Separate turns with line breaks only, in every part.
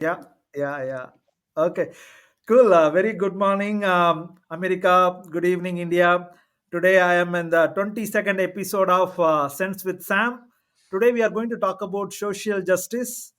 Yeah, yeah. Okay, cool. Very good morning, America. Good evening, India. Today I am in the 22nd episode of Sense with Sam. Today we are going to talk about social justice,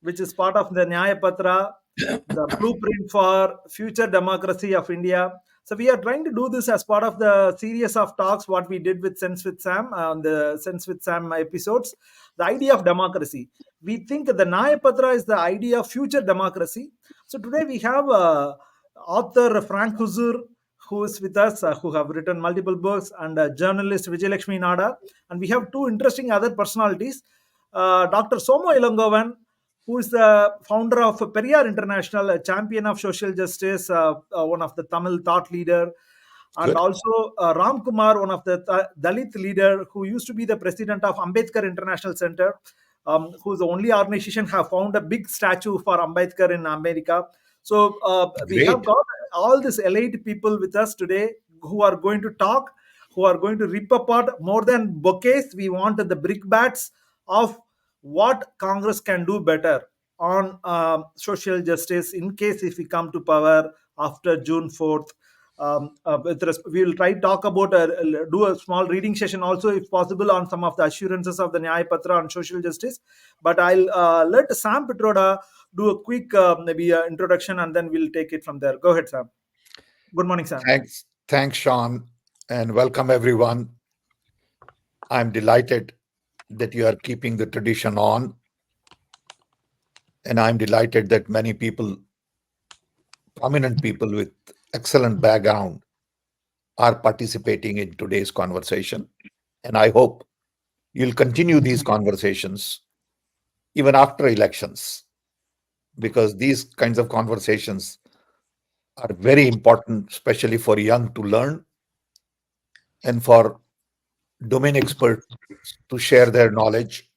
which is part of the Nyaya Patra, the blueprint for future democracy of India. So we are trying to do this as part of the series of talks what we did with Sense with Sam on the Sense with Sam episodes. The idea of democracy. We think that the Nyaya Patra is the idea of future democracy. So today we have author Frank Huzur who is with us, who have written multiple books, and journalist Vijayalakshmi Nada. And we have two interesting other personalities. Dr. Somo Ilangovan, who is the founder of Periyar International, a champion of social justice, one of the Tamil thought leader, and
Good.
also Ram Kumar, one of the Dalit leader, who used to be the president of Ambedkar International Center, who's the only organization have found a big statue for Ambedkar in America. So we have
Great.
got all these elite people with us today who are going to talk, who are going to rip apart more than bouquets. We want the brickbats of what Congress can do better on social justice in case if we come to power after June 4th. We will try to talk about do a small reading session also if possible on some of the assurances of the Nyaya Patra on social justice. But I'll let Sam Pitroda do a quick maybe introduction and then we'll take it from there. Go ahead, Sam. Good morning, Sam.
Thanks, Sean, and welcome everyone. I'm delighted that you are keeping the tradition on, and I'm delighted that many people, prominent people with excellent background, are participating in today's conversation. And I hope you'll continue these conversations even after elections, because these kinds of conversations are very important, especially for young to learn and for domain experts to share their knowledge.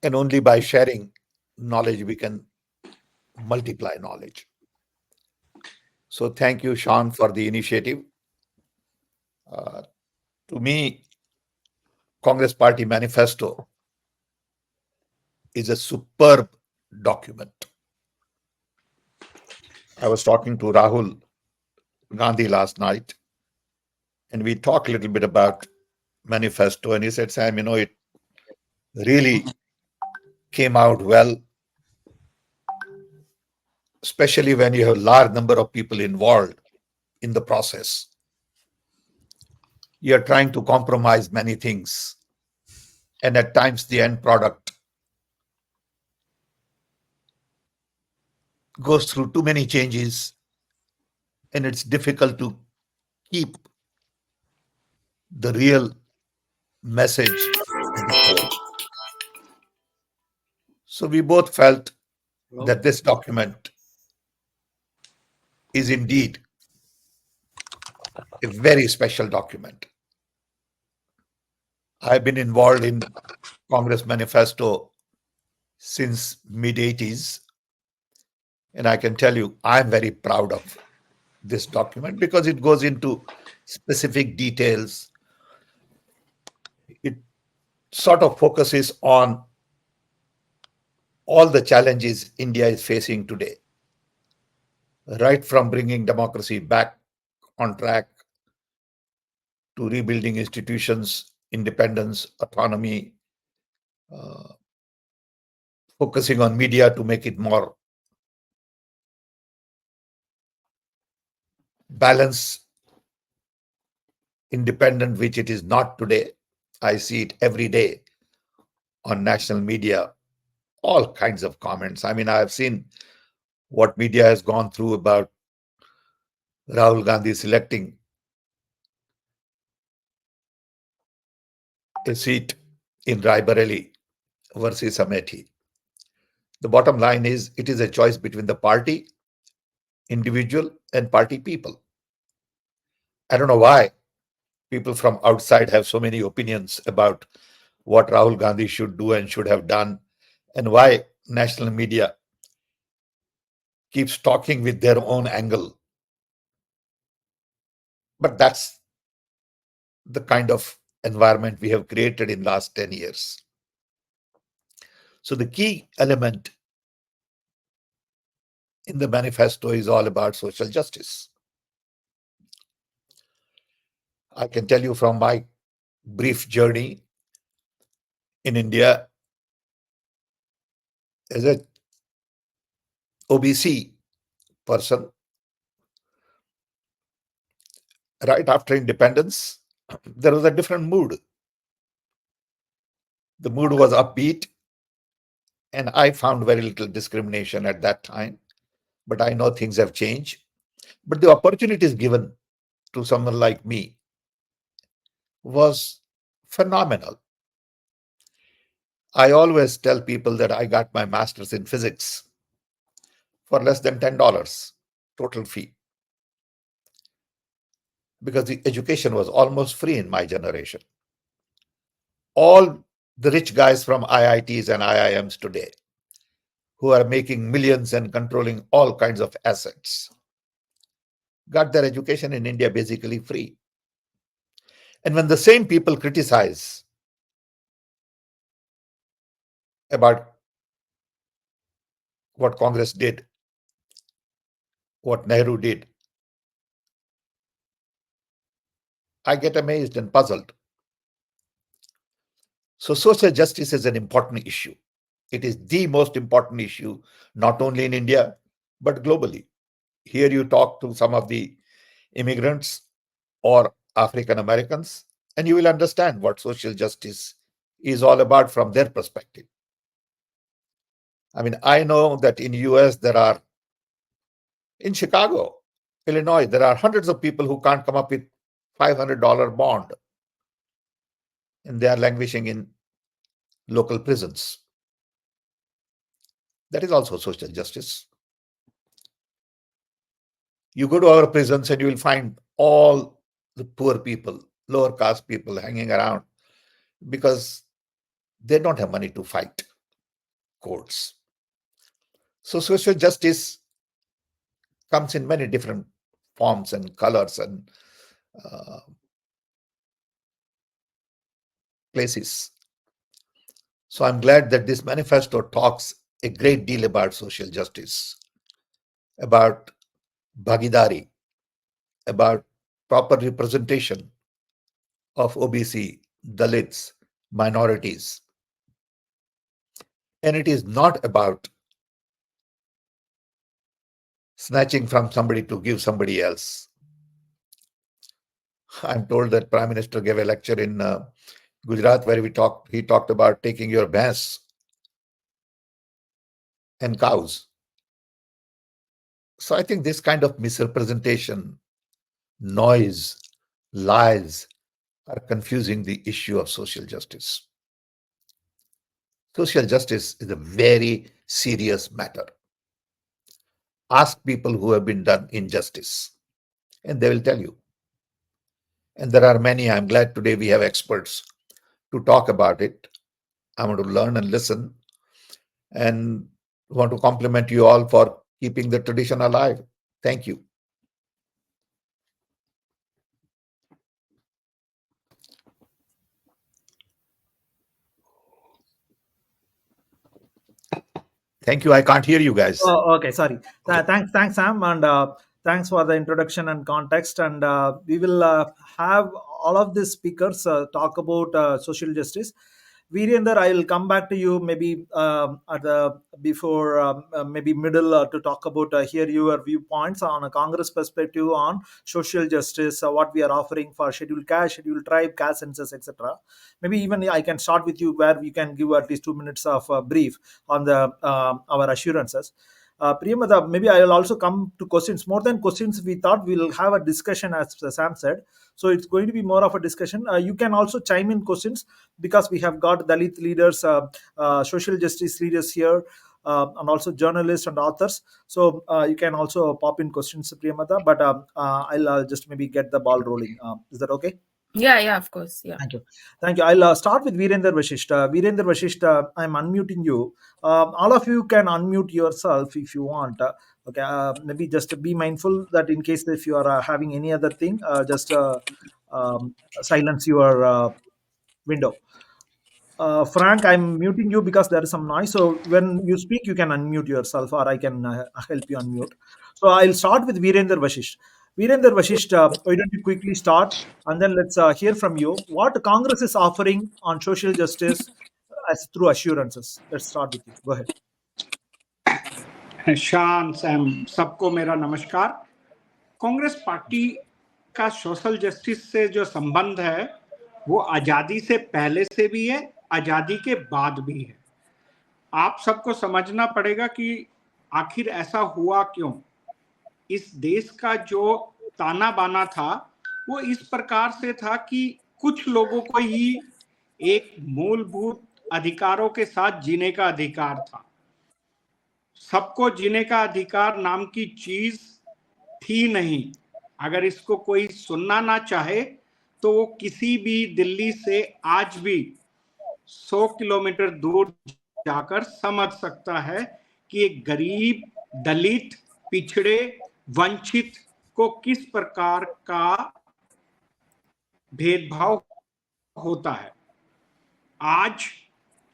And only by sharing knowledge we can multiply knowledge. So thank you, Sean, for the initiative. Uh, to me, Congress Party manifesto is a superb document. I was talking to Rahul Gandhi last night, and we talked a little bit about manifesto, and he said, Sam, it really came out well, especially when you have a large number of people involved in the process. You're trying to compromise many things, and at times the end product goes through too many changes, and it's difficult to keep the real message at the core. So we both felt that this document is indeed a very special document. I've been involved in Congress Manifesto since mid-80s, and I can tell you I'm very proud of this document because it goes into specific details. It sort of focuses on all the challenges India is facing today, right from bringing democracy back on track to rebuilding institutions, independence, autonomy, uh, focusing on media to make it more balanced, independent, which it is not today. I see it every day on national media, all kinds of comments. I mean, I've seen what media has gone through about Rahul Gandhi selecting a seat in Raebareli versus Amethi. The bottom line is it is a choice between the party, individual, and party people. I don't know why people from outside have so many opinions about what Rahul Gandhi should do and should have done, and why national media keeps talking with their own angle. But that's the kind of environment we have created in last 10 years. So the key element in the manifesto is all about social justice. I can tell you from my brief journey in India as a OBC person, right after independence, there was a different mood. The mood was upbeat, and I found very little discrimination at that time. But I know things have changed. But the opportunities given to someone like me was phenomenal. I always tell people that I got my master's in physics for less than $10 total fee because the education was almost free in my generation. All the rich guys from IITs and IIMs today who are making millions and controlling all kinds of assets got their education in India basically free. And when the same people criticize about what Congress did, what Nehru did, I get amazed and puzzled. So social justice is an important issue. It is the most important issue, not only in India, but globally. Here you talk to some of the immigrants or African Americans, and you will understand what social justice is all about from their perspective. I mean, I know that in US in Chicago, Illinois, there are hundreds of people who can't come up with $500 bond, and they are languishing in local prisons. That is also social justice. You go to our prisons and you will find all the poor people, lower caste people hanging around because they don't have money to fight courts. So social justice comes in many different forms and colors and uh, places. So I'm glad that this manifesto talks a great deal about social justice, about bhagidari, about proper representation of OBC, Dalits, minorities. And it is not about snatching from somebody to give somebody else. I'm told that Prime Minister gave a lecture in Gujarat where he talked about taking your bhais and cows. So I think this kind of misrepresentation, noise, lies are confusing the issue of social justice. Social justice is a very serious matter. Ask people who have been done injustice, and they will tell you. And there are many. I'm glad today we have experts to talk about it. I want to learn and listen, and want to compliment you all for keeping the tradition alive. Thank you. Thank you. I can't hear you guys.
Oh, okay. Sorry.
Okay.
Thanks, Sam, and thanks for the introduction and context. And we will have all of these speakers talk about social justice. Virender, I will come back to you maybe at the before maybe middle to talk about hear your viewpoints on a Congress perspective on social justice, what we are offering for scheduled caste, scheduled tribe, caste census, etc. Maybe even I can start with you where we can give at least 2 minutes of brief on the our assurances. Priyamada, maybe I will also come to questions. More than questions, we thought we'll have a discussion, as Sam said. So it's going to be more of a discussion. You can also chime in questions because we have got Dalit leaders, social justice leaders here, and also journalists and authors. So you can also pop in questions, Priyamada. But I'll just maybe get the ball rolling. Is that okay?
Yeah, yeah, of course. Yeah.
Thank you. Thank you. I'll start with Virender Vashishta. Virender Vashishta, I'm unmuting you. All of you can unmute yourself if you want. Okay, maybe just be mindful that in case if you are having any other thing, just um, silence your window. Frank, I'm muting you because there is some noise. So when you speak, you can unmute yourself, or I can help you unmute. So I'll start with Virender Vashisht. Virender Vashisht, why don't you quickly start, and then let's hear from you what Congress is offering on social justice as through assurances. Let's start with you. Go ahead.
शान Sam सबको मेरा नमस्कार। Congress party का social justice से जो संबंध है वो आज़ादी से पहले से भी है, आज़ादी के बाद भी है। आप सबको समझना पड़ेगा कि आखिर ऐसा हुआ क्यों। इस देश का जो ताना बाना था वो इस प्रकार से था कि कुछ लोगों को ही एक मूलभूत अधिकारों के साथ जीने का अधिकार था। सबको जीने का अधिकार नाम की चीज थी नहीं। अगर इसको कोई सुनना ना चाहे तो वो किसी भी दिल्ली से आज भी 100 किलोमीटर दूर जाकर समझ सकता है कि एक गरीब, दलित, पिछड़े, वंचित को किस प्रकार का भेदभाव होता है। आज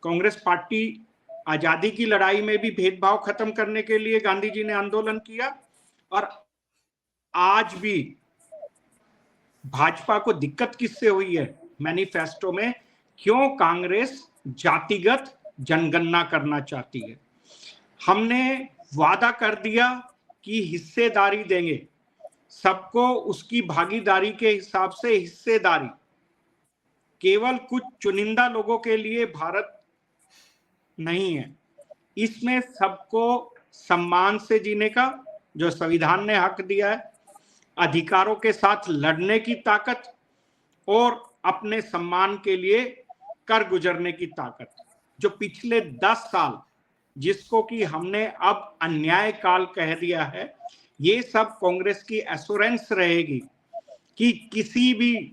कांग्रेस पार्टी आजादी की लड़ाई में भी भेदभाव खत्म करने के लिए गांधी जी ने आंदोलन किया, और आज भी भाजपा को दिक्कत किससे हुई है मैनिफेस्टो में, क्यों कांग्रेस जातिगत जनगणना करना चाहती है। हमने वादा कर दिया कि हिस्सेदारी देंगे, सबको उसकी भागीदारी के हिसाब से हिस्सेदारी। केवल कुछ चुनिंदा लोगों के लिए भारत नहीं है, इसमें सबको सम्मान से जीने का जो संविधान ने हक दिया है, अधिकारों के साथ लड़ने की ताकत और अपने सम्मान के लिए कर गुजरने की ताकत। जो पिछले 10 साल जिसको कि हमने अब अन्याय काल कह दिया है, ये सब कांग्रेस की एश्योरेंस रहेगी कि किसी भी,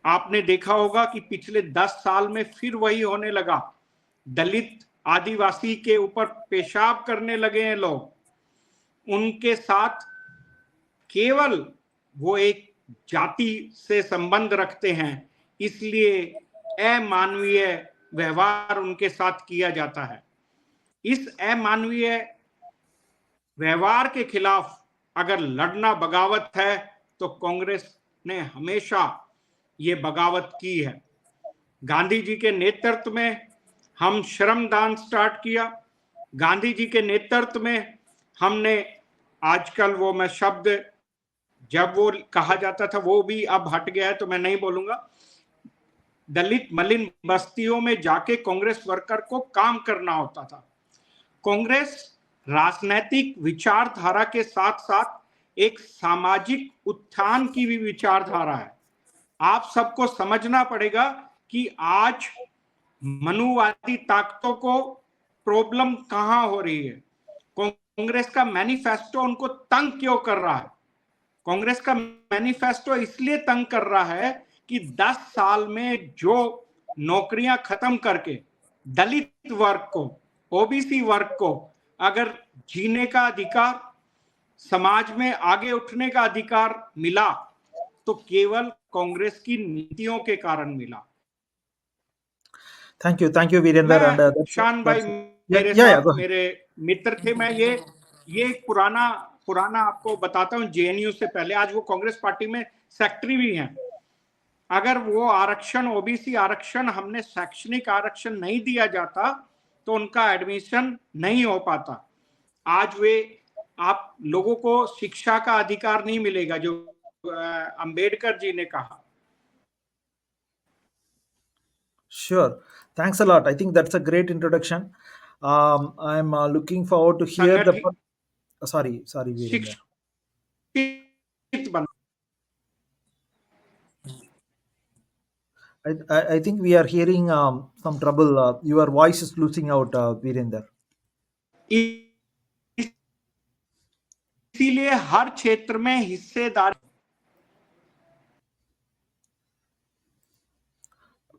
आपने देखा होगा कि पिछले 10 साल में फिर वही होने लगा। दलित, आदिवासी के ऊपर पेशाब करने लगे हैं लोग, उनके साथ केवल वो एक जाति से संबंध रखते हैं, इसलिए अमानवीय व्यवहार उनके साथ किया जाता है। इस अमानवीय व्यवहार के खिलाफ अगर लड़ना बगावत है तो कांग्रेस ने हमेशा ये बगावत की है। गांधी जी के नेतृत्व में हम श्रमदान स्टार्ट किया, गांधी जी के नेतृत्व में हमने, आजकल वो मैं शब्द जब वो कहा जाता था वो भी अब हट गया है तो मैं नहीं बोलूंगा, दलित मलिन बस्तियों में जाके कांग्रेस वर्कर को काम करना होता था। कांग्रेस राजनैतिक विचारधारा के साथ साथ एक सामाजिक उत्थान की भी विचारधारा है। आप सबको समझना पड़ेगा कि आज मनुवादी ताकतों को प्रॉब्लम कहां हो रही है, कांग्रेस का मैनिफेस्टो उनको तंग क्यों कर रहा है। कांग्रेस का मैनिफेस्टो इसलिए तंग कर रहा है कि 10 साल में जो नौकरियां खत्म करके दलित वर्ग को, ओबीसी वर्ग को अगर जीने का अधिकार, समाज में आगे उठने का अधिकार मिला तो केवल कांग्रेस की नीतियों के कारण मिला।
Thank you, Virender. And
मैं शान भाई मेरे
yeah,
साथ
go ahead.
मेरे मित्र थे। मैं ये एक पुराना आपको बताता हूँ, जेएनयू से पहले आज वो कांग्रेस पार्टी में सेक्रेटरी भी हैं। अगर वो आरक्षण, ओबीसी आरक्षण, हमने शैक्षणिक आरक्षण नहीं दिया जाता तो उनका एडमिशन नहीं हो पाता। आज वे, आप लोगों को शिक्षा का अधिकार नहीं मिलेगा जो अंबेडकर जी ने कहा।
Sure. Thanks a lot. I think that's a great introduction. I'm looking forward to hear the.
संगठित
Sorry, Virender.
शिक्षित बना,
I think we are hearing some trouble. Your voice is losing out, Virender.
इसीलिए हर क्षेत्र में हिस्सेदारी।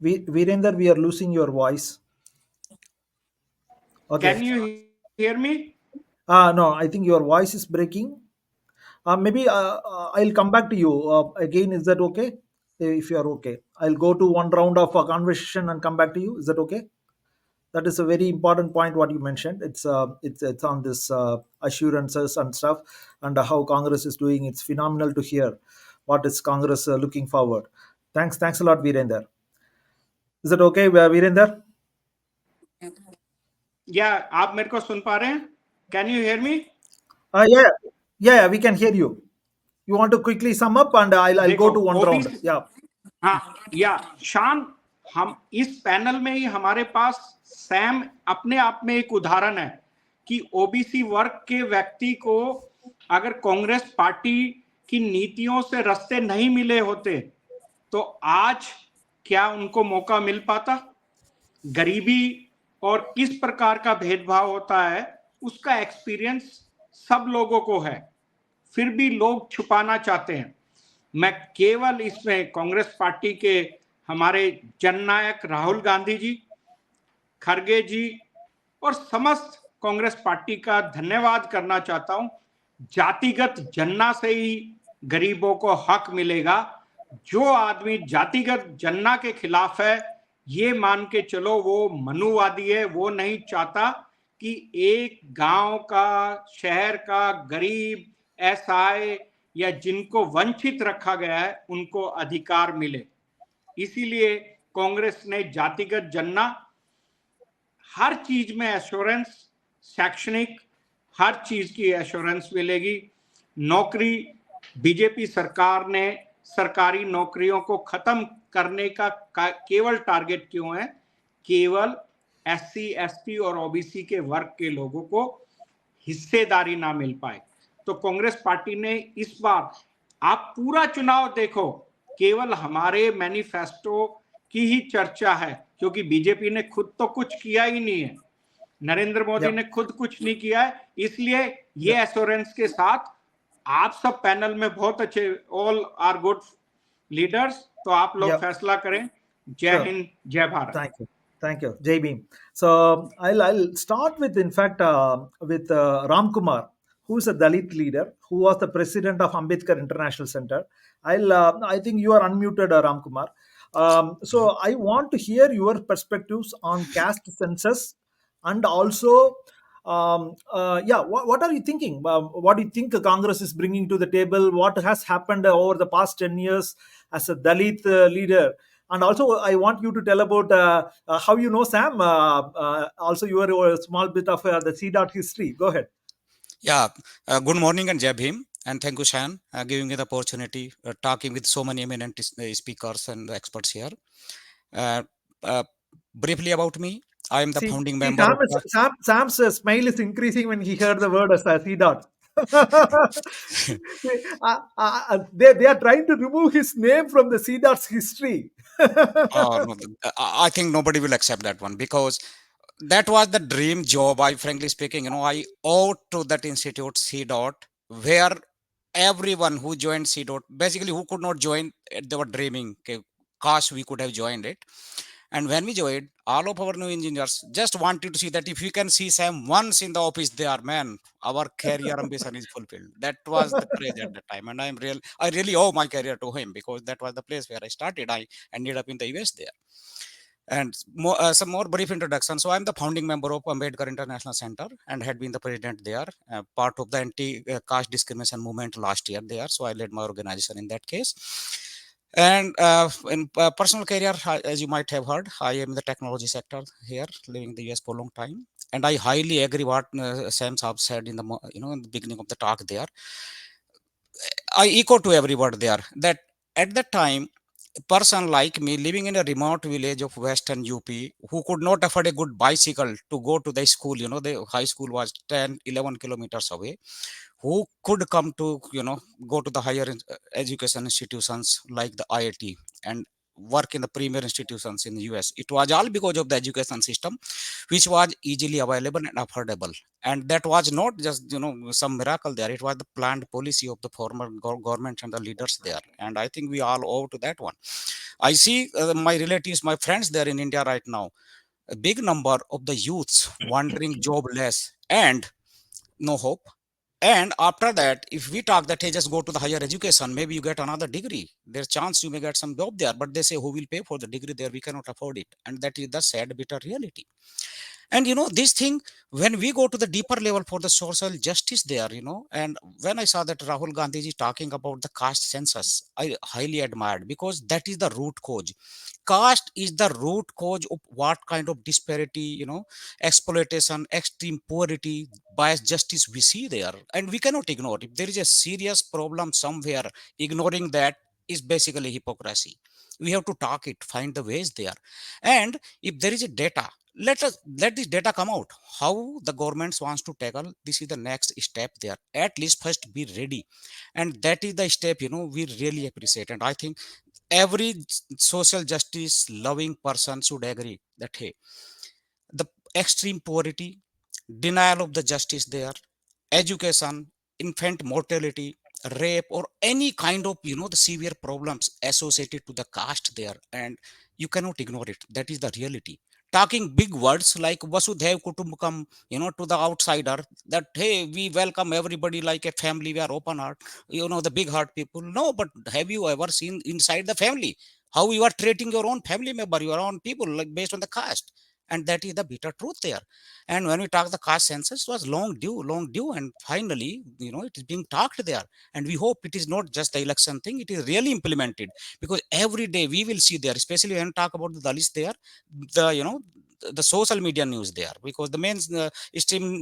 Virender, we are losing your voice. Okay.
Can you hear me?
No, I think your voice is breaking. Maybe I'll come back to you again. Is that okay? if you are okay. I'll go to one round of a conversation and come back to you. Is that okay? That is a very important point what you mentioned. It's on this assurances and stuff, and how Congress is doing. It's phenomenal to hear what is Congress looking forward. Thanks a lot, Virender. Is that okay, Virender?
या आप मेरे को सुन पा रहे हैं? Can you hear me?
Yeah, we can hear you. You want to quickly sum up, and I'll go to one round.
OBC
Yeah.
हाँ या शान, हम इस पैनल में ही हमारे पास सैम अपने आप में एक उदाहरण है कि ओबीसी वर्ग के व्यक्ति को अगर कांग्रेस पार्टी की नीतियों से रास्ते नहीं मिले होते तो आज क्या उनको मौका मिल पाता? गरीबी और किस प्रकार का भेदभाव होता है उसका एक्सपीरियंस सब लोगों को है, फिर भी लोग छुपाना चाहते हैं। मैं केवल इसमें कांग्रेस पार्टी के हमारे जननायक राहुल गांधी जी, खड़गे जी और समस्त कांग्रेस पार्टी का धन्यवाद करना चाहता हूं। जातिगत जनना से ही गरीबों को हक मिलेगा। जो आदमी जातिगत जनना के खिलाफ है, ये मान के चलो वो मनुवादी है। वो नहीं चाहता कि एक गांव का, शहर का गरीब, एसआई या जिनको वंचित रखा गया है उनको अधिकार मिले। इसीलिए कांग्रेस ने जातिगत जनना, हर चीज में एश्योरेंस, शैक्षणिक हर चीज की एश्योरेंस मिलेगी। नौकरी, बीजेपी सरकार ने सरकारी नौकरियों को खत्म करने का केवल टारगेट क्यों है? केवल एससी, एसटी और ओबीसी के वर्ग के लोगों को हिस्सेदारी ना मिल पाए। तो कांग्रेस पार्टी ने इस बार, आप पूरा चुनाव देखो, केवल हमारे मैनिफेस्टो की ही चर्चा है, क्योंकि बीजेपी ने खुद तो कुछ किया ही नहीं है। नरेंद्र मोदी ने खुद कुछ नहीं किया है। इसलिए ये एश्योरेंस के साथ आप सब पैनल में बहुत अच्छे, ऑल आर गुड लीडर्स, तो आप लोग फैसला करें। जय हिंद, जय Bharat.
Thank you, Jai Bhim. So I'll start with, in fact, with Ram Kumar, who is a Dalit leader, who was the president of Ambedkar International Center. I think you are unmuted, Ram Kumar. So I want to hear your perspectives on caste census, and also, what are you thinking? What do you think Congress is bringing to the table? What has happened over the past 10 years as a Dalit leader? And also, I want you to tell about how you know Sam. Also, your small bit of the CDOT history. Go ahead.
Yeah, good morning and Jai Bhim. And thank you, Shan, giving me the opportunity talking with so many eminent speakers and experts here. Briefly about me, I am the founding member.
Sam's smile is increasing when he heard the word as CDOT. They are trying to remove his name from the CDOT's history.
No, I think nobody will accept that one, because that was the dream job. I frankly speaking, I owe to that institute CDOT, where everyone who joined CDOT, basically who could not join, they were dreaming, gosh, we could have joined it. And when we joined, all of our new engineers just wanted to see that if we can see Sam once in the office, they are, man, our career ambition is fulfilled. That was the craze at the time. And I really owe my career to him, because that was the place where I started. I ended up in the US there. And some more brief introduction. So I'm the founding member of Ambedkar International Center and had been the president there, part of the anti-caste discrimination movement last year there. So I led my organization in that case. And in personal career, as you might have heard, I am in the technology sector here, living in the US for a long time. And I highly agree what Sam Saab said in the in the beginning of the talk there. I echo to every word there, that at that time, a person like me living in a remote village of Western UP, who could not afford a good bicycle to go to the school, the high school was 10, 11 kilometers away, who could come to, go to the higher education institutions like the IIT and work in the premier institutions in the US. It was all because of the education system, which was easily available and affordable. And that was not just, some miracle there. It was the planned policy of the former government and the leaders there. And I think we all owe to that one. I see my relatives, my friends there in India right now, a big number of the youths wandering jobless and no hope. And after that, if we talk that, hey, just go to the higher education, maybe you get another degree, there's chance you may get some job there, but they say who will pay for the degree there, we cannot afford it. And that is the sad bitter reality. And this thing, when we go to the deeper level for the social justice there, and when I saw that Rahul Gandhi ji talking about the caste census, I highly admired, because that is the root cause. Caste is the root cause of what kind of disparity, exploitation, extreme poverty, bias justice we see there, and we cannot ignore. If there is a serious problem somewhere, ignoring that is basically hypocrisy. We have to talk it, find the ways there. And if there is a data, let this data come out, how the governments wants to tackle this is the next step there. At least first be ready, and that is the step we really appreciate. And I think every social justice loving person should agree that, hey, the extreme poverty, denial of the justice there, education, infant mortality, rape, or any kind of the severe problems associated to the caste there, and you cannot ignore it. That is the reality. Talking big words like Vasudhaiv Kutumbakam, to the outsider, that hey, we welcome everybody like a family, we are open heart, the big heart people. No, but have you ever seen inside the family how you are treating your own family member, your own people, like based on the caste? And that is the bitter truth there. And when we talk the caste census, was long due, and finally it is being talked there. And we hope it is not just the election thing, it is really implemented, because every day we will see there, especially when we talk about the Dalits there, the the social media news there, because the main stream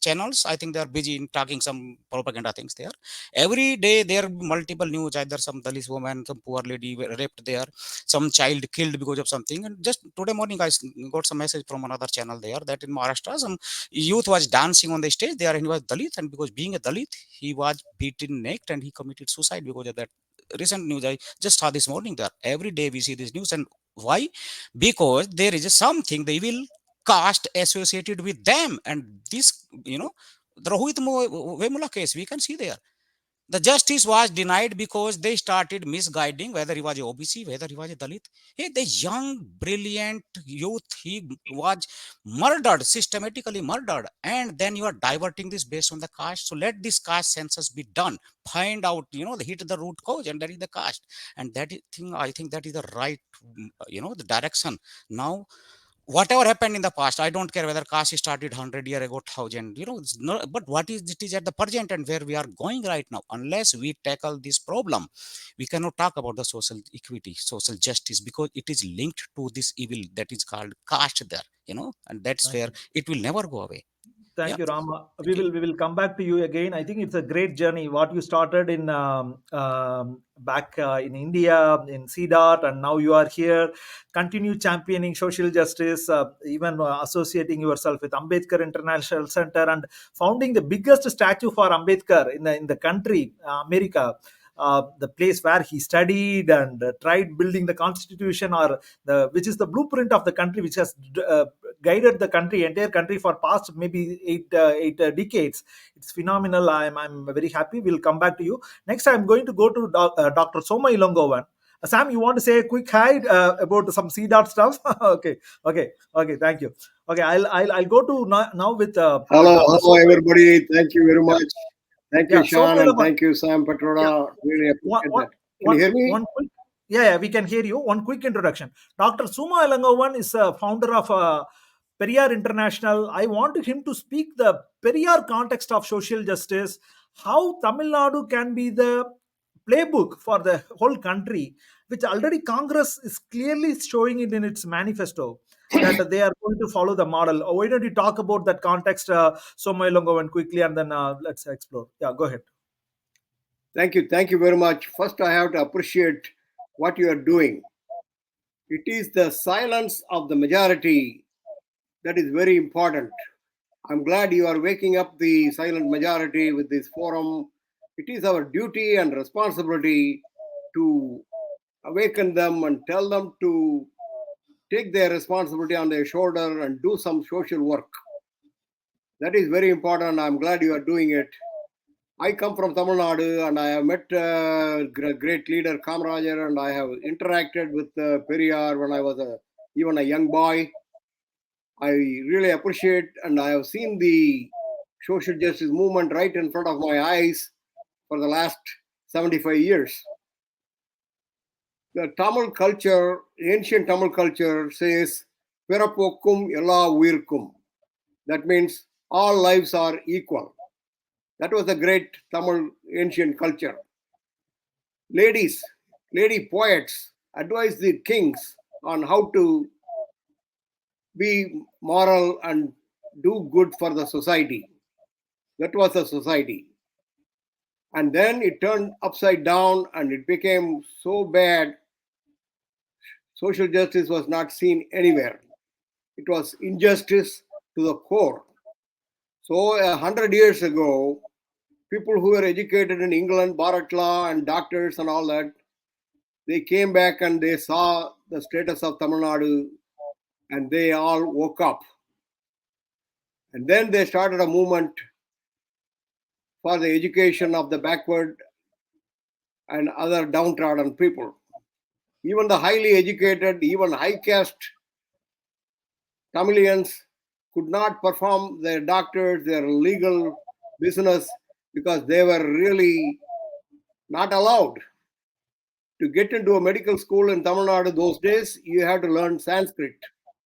channels, I think they are busy in talking some propaganda things there. Every day there are multiple news, either some Dalit woman, some poor lady raped there, some child killed because of something. And just today morning I got some message from another channel there, that in Maharashtra some youth was dancing on the stage there, and he was Dalit, and because being a Dalit he was beaten naked and he committed suicide because of that. Recent news I just saw this morning there. Every day we see this news. And why? Because there is something, the evil caste associated with them. And this, the Rohit Vemula case, we can see there the justice was denied because they started misguiding whether he was a OBC, whether he was a Dalit. Hey, the young, brilliant youth, he was murdered, systematically murdered. And then you are diverting this based on the caste. So let this caste census be done. Find out, the hit the root cause, and that is the caste. And that is thing, I think that is the right, the direction. Now, whatever happened in the past, I don't care whether caste started 100 years ago, 1000, it's not, but what is it is at the present and where we are going right now. Unless we tackle this problem, we cannot talk about the social equity, social justice, because it is linked to this evil that is called caste there, and that's
Thank
where
you.
it will never go away.
Thank
Yeah.
you, Rama.
Thank you.
We will come back to you again. I think it's a great journey. What you started in back in India in CDOT, and now you are here. Continue championing social justice, even associating yourself with Ambedkar International Center, and founding the biggest statue for Ambedkar in the country, America. The place where he studied and tried building the constitution, or the which is the blueprint of the country, which has guided the country, entire country, for past maybe eight decades. It's phenomenal. I'm very happy. We'll come back to you next. I'm going to go to Dr. Soma Ilongovan. Sam, you want to say a quick hi about some C dot stuff? Okay, okay. Thank you. Okay, I'll go to now with
Hello,
Dr.
hello
Soma.
everybody. Thank you very
Yeah,
much. Thank you,
yeah. Soma
Sean, and
Ilongovan.
thank you, Sam
Yeah,
Pitroda. Really
one,
appreciate
one,
that. Can you hear me?
one quick, yeah, we can hear you. One quick introduction. Dr. Suma Alangovan is a founder of Periyar International. I want him to speak the Periyar context of social justice, how Tamil Nadu can be the playbook for the whole country, which already Congress is clearly showing it in its manifesto that they are going to follow the model. Why don't you talk about that context, Soma Alangovan, quickly, and then let's explore. Yeah, go ahead.
Thank you. Thank you very much. First, I have to appreciate what you are doing. It is the silence of the majority that is very important. I'm glad you are waking up the silent majority with this forum. It is our duty and responsibility to awaken them and tell them to take their responsibility on their shoulder and do some social work. That is very important. I'm glad you are doing it. I come from Tamil Nadu and I have met great leader Kamarajar, and I have interacted with Periyar when I was even a young boy. I really appreciate, and I have seen the social justice movement right in front of my eyes for the last 75 years. The Tamil culture, ancient Tamil culture says, Pirapokkum ella uirkum. That means all lives are equal. That was the great Tamil ancient culture. Lady poets advised the kings on how to be moral and do good for the society. That was the society. And then it turned upside down and it became so bad, social justice was not seen anywhere. It was injustice to the core. So 100 years ago, people who were educated in England, Bharat law and doctors and all that, they came back and they saw the status of Tamil Nadu and they all woke up. And then they started a movement for the education of the backward and other downtrodden people. Even the highly educated, even high caste Tamilians could not perform their doctors, their legal business because they were really not allowed. To get into a medical school in Tamil Nadu those days, you had to learn Sanskrit.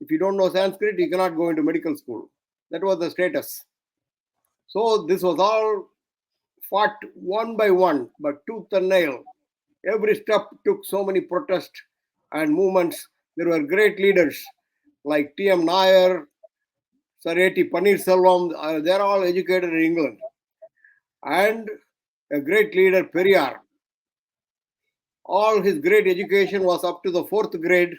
If you don't know Sanskrit, you cannot go into medical school. That was the status. So this was all fought one by one, but tooth and nail. Every step took so many protests and movements. There were great leaders like T.M. Nair, Sareti Panneerselvam, they're all educated in England. And a great leader, Periyar. All his great education was up to the 4th grade.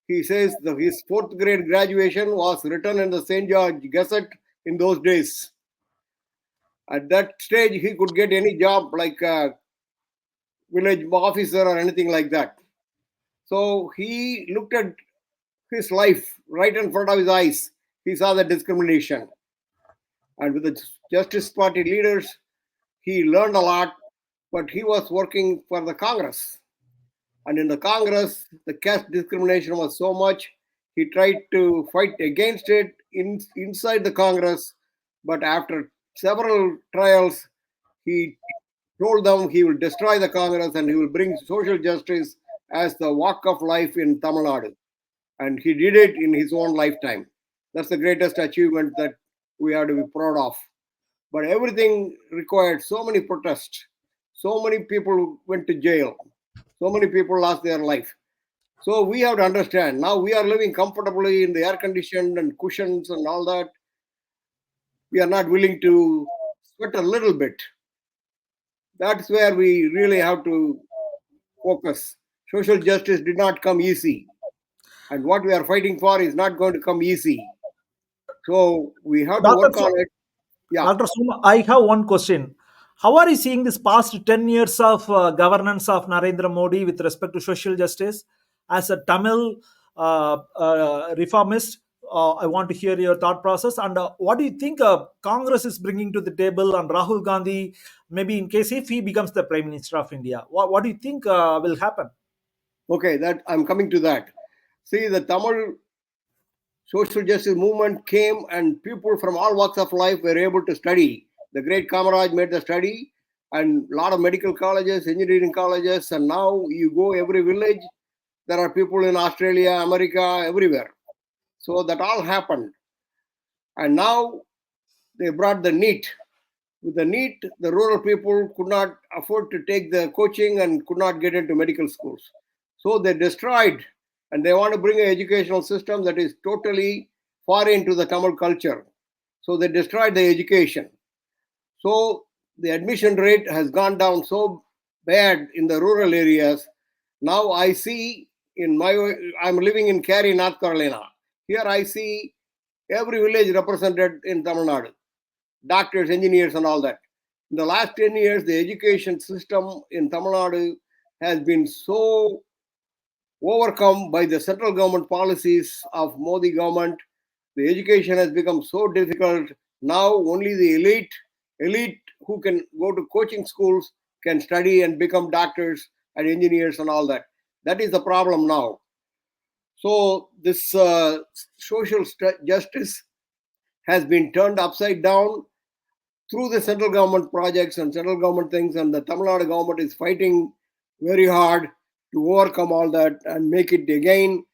He says that his 4th grade graduation was written in the St. George Gazette in those days. At that stage, he could get any job like a village officer or anything like that. So he looked at his life right in front of his eyes. He saw the discrimination. And with the Justice Party leaders, he learned a lot, but he was working for the Congress. And in the Congress, the caste discrimination was so much, he tried to fight against it inside the Congress. But after several trials, he told them he will destroy the Congress and he will bring social justice as the walk of life in Tamil Nadu. And he did it in his own lifetime. That's the greatest achievement that we have to be proud of. But everything required so many protests. So many people went to jail. So many people lost their life. So we have to understand. Now we are living comfortably in the air conditioned and cushions and all that. We are not willing to sweat a little bit. That's where we really have to focus. Social justice did not come easy. And what we are fighting for is not going to come easy. So we have to work on it. Yeah.
Dr. Suma, I have one question. How are you seeing this past 10 years of governance of Narendra Modi with respect to social justice? As a Tamil reformist, I want to hear your thought process. And what do you think Congress is bringing to the table, and Rahul Gandhi, maybe in case if he becomes the Prime Minister of India? What do you think will happen?
Okay, that I'm coming to that. See, the Tamil social justice movement came and people from all walks of life were able to study. The great Kamaraj made the study and a lot of medical colleges, engineering colleges, and now you go every village, there are people in Australia, America, everywhere. So that all happened. And now they brought the NEET. With the NEET, the rural people could not afford to take the coaching and could not get into medical schools. So they destroyed, and they want to bring an educational system that is totally foreign to the Tamil culture. So they destroyed the education. So the admission rate has gone down so bad in the rural areas. Now I see I'm living in Cary, North Carolina. Here I see every village represented in Tamil Nadu. Doctors, engineers, and all that. In the last 10 years, the education system in Tamil Nadu has been so overcome by the central government policies of Modi government. The education has become so difficult. Now only the elite who can go to coaching schools can study and become doctors and engineers and all that. That is the problem now. So this social justice has been turned upside down, through the central government projects and central government things, and the Tamil Nadu government is fighting very hard to overcome all that and make it again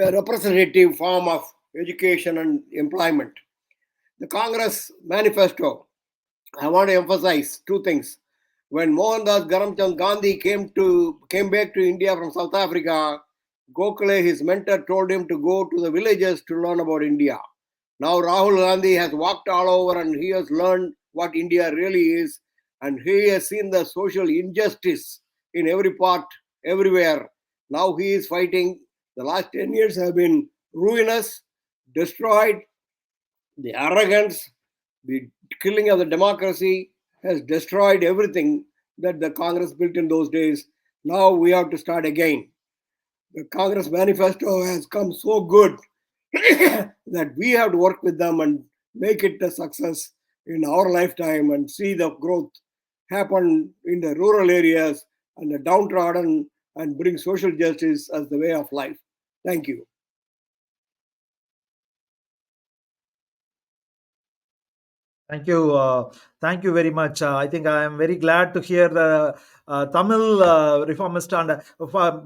a representative form of education and employment. The Congress manifesto, I want to emphasize two things. When Mohandas Karamchand Gandhi came back to India from South Africa, Gokhale, his mentor, told him to go to the villages to learn about India. Now Rahul Gandhi has walked all over and he has learned what India really is, and he has seen the social injustice in every part, everywhere. Now he is fighting. The last 10 years have been ruinous, destroyed. The arrogance, the killing of the democracy has destroyed everything that the Congress built in those days. Now we have to start again. The Congress manifesto has come so good that we have to work with them and make it a success in our lifetime and see the growth happen in the rural areas and the downtrodden and bring social justice as the way of life. Thank you.
Thank you very much. I think I am very glad to hear the Tamil reformist and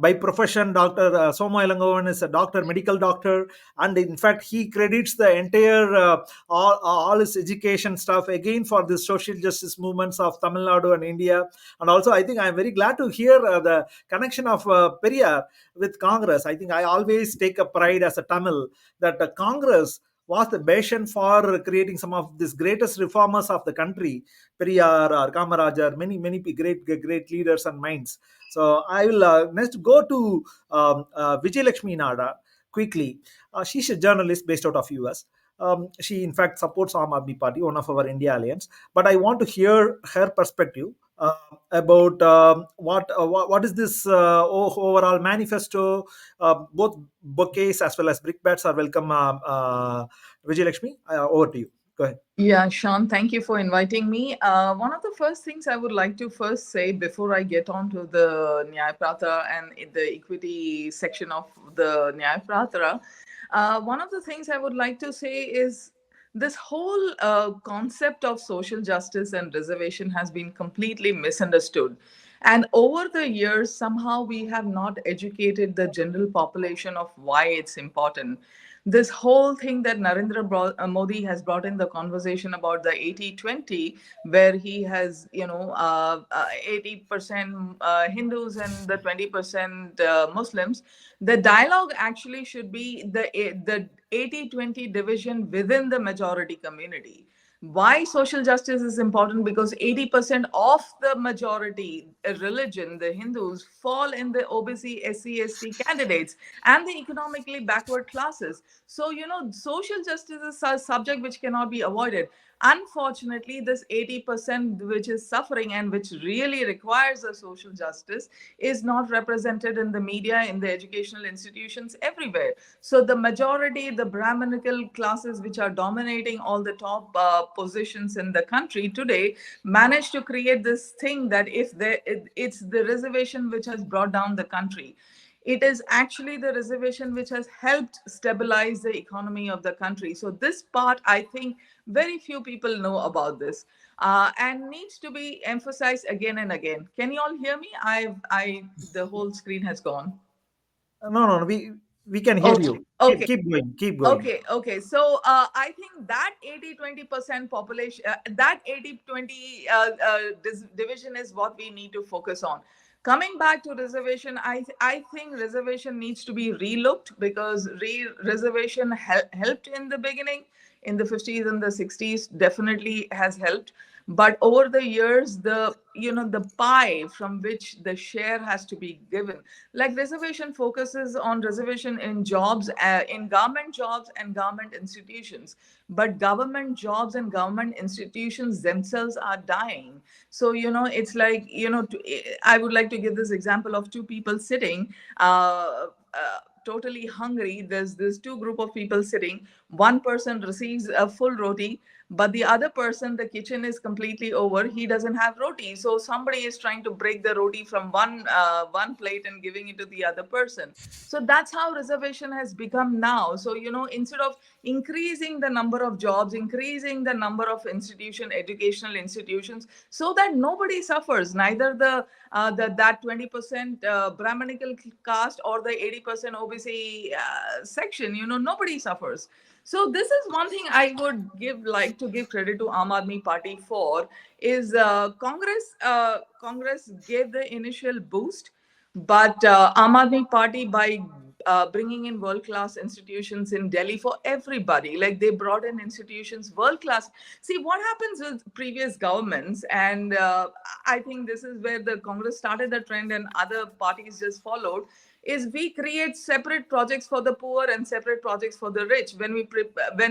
by profession, Dr. Soma Ilangovan is a doctor, medical doctor, and in fact, he credits the entire all his education stuff again for the social justice movements of Tamil Nadu and India. And also, I think I am very glad to hear the connection of Periyar with Congress. I think I always take a pride as a Tamil that Congress was the bastion for creating some of these greatest reformers of the country, Periyar or Kamarajar, many great leaders and minds. So I will next go to Vijay Lakshmi Nada quickly. She's a journalist based out of US. She in fact supports Aam Aadmi Party, one of our India alliance. But I want to hear her perspective about what is this overall manifesto. Both bouquets as well as brickbats are welcome. Vijay Lakshmi, over to you. Go ahead.
Yeah, Sean, thank you for inviting me. One of the first things I would like to first say before I get on to the Nyaya Pratra and in the equity section of the Nyaya Pratra, one of the things I would like to say is this whole concept of social justice and reservation has been completely misunderstood. And over the years, somehow we have not educated the general population of why it's important. This whole thing that Modi has brought in the conversation about the 80-20, where he has, 80% Hindus and the 20% Muslims, the dialogue actually should be the 80-20 division within the majority community. Why social justice is important? Because 80% of the majority religion, the Hindus, fall in the OBC, SC, ST candidates and the economically backward classes. So, social justice is a subject which cannot be avoided. Unfortunately, this 80% which is suffering and which really requires a social justice is not represented in the media, in the educational institutions, everywhere. So the majority, the Brahminical classes which are dominating all the top positions in the country today, managed to create this thing that it's the reservation which has brought down the country. It is actually the reservation which has helped stabilize the economy of the country. So this part, I think, very few people know about this, and needs to be emphasized again and again. Can you all hear me? The whole screen has gone.
No. We can hear you.
Okay.
Keep going.
Okay. So I think that 80-20% population, that 80-20 division is what we need to focus on. Coming back to reservation, I think reservation needs to be relooked, because reservation helped in the beginning, in the 50s and the 60s, definitely has helped. But over the years, the pie from which the share has to be given, like reservation focuses on reservation in jobs, in government jobs and government institutions, but government jobs and government institutions themselves are dying. So it's like, I would like to give this example of two people sitting. totally hungry. There's two group of people sitting. One person receives a full roti, but the other person, the kitchen is completely over. He doesn't have roti, so somebody is trying to break the roti from one plate and giving it to the other person. So that's how reservation has become now. So instead of increasing the number of jobs, increasing the number of educational institutions, so that nobody suffers, neither that 20% Brahminical caste or the 80% OBC section, nobody suffers. So this is one thing I would like to give credit to Aam Aadmi Party for, is Congress gave the initial boost, but Aam Aadmi Party, by bringing in world-class institutions in Delhi for everybody, like they brought in institutions world-class. See what happens with previous governments, and I think this is where the Congress started the trend and other parties just followed, is we create separate projects for the poor and separate projects for the rich. When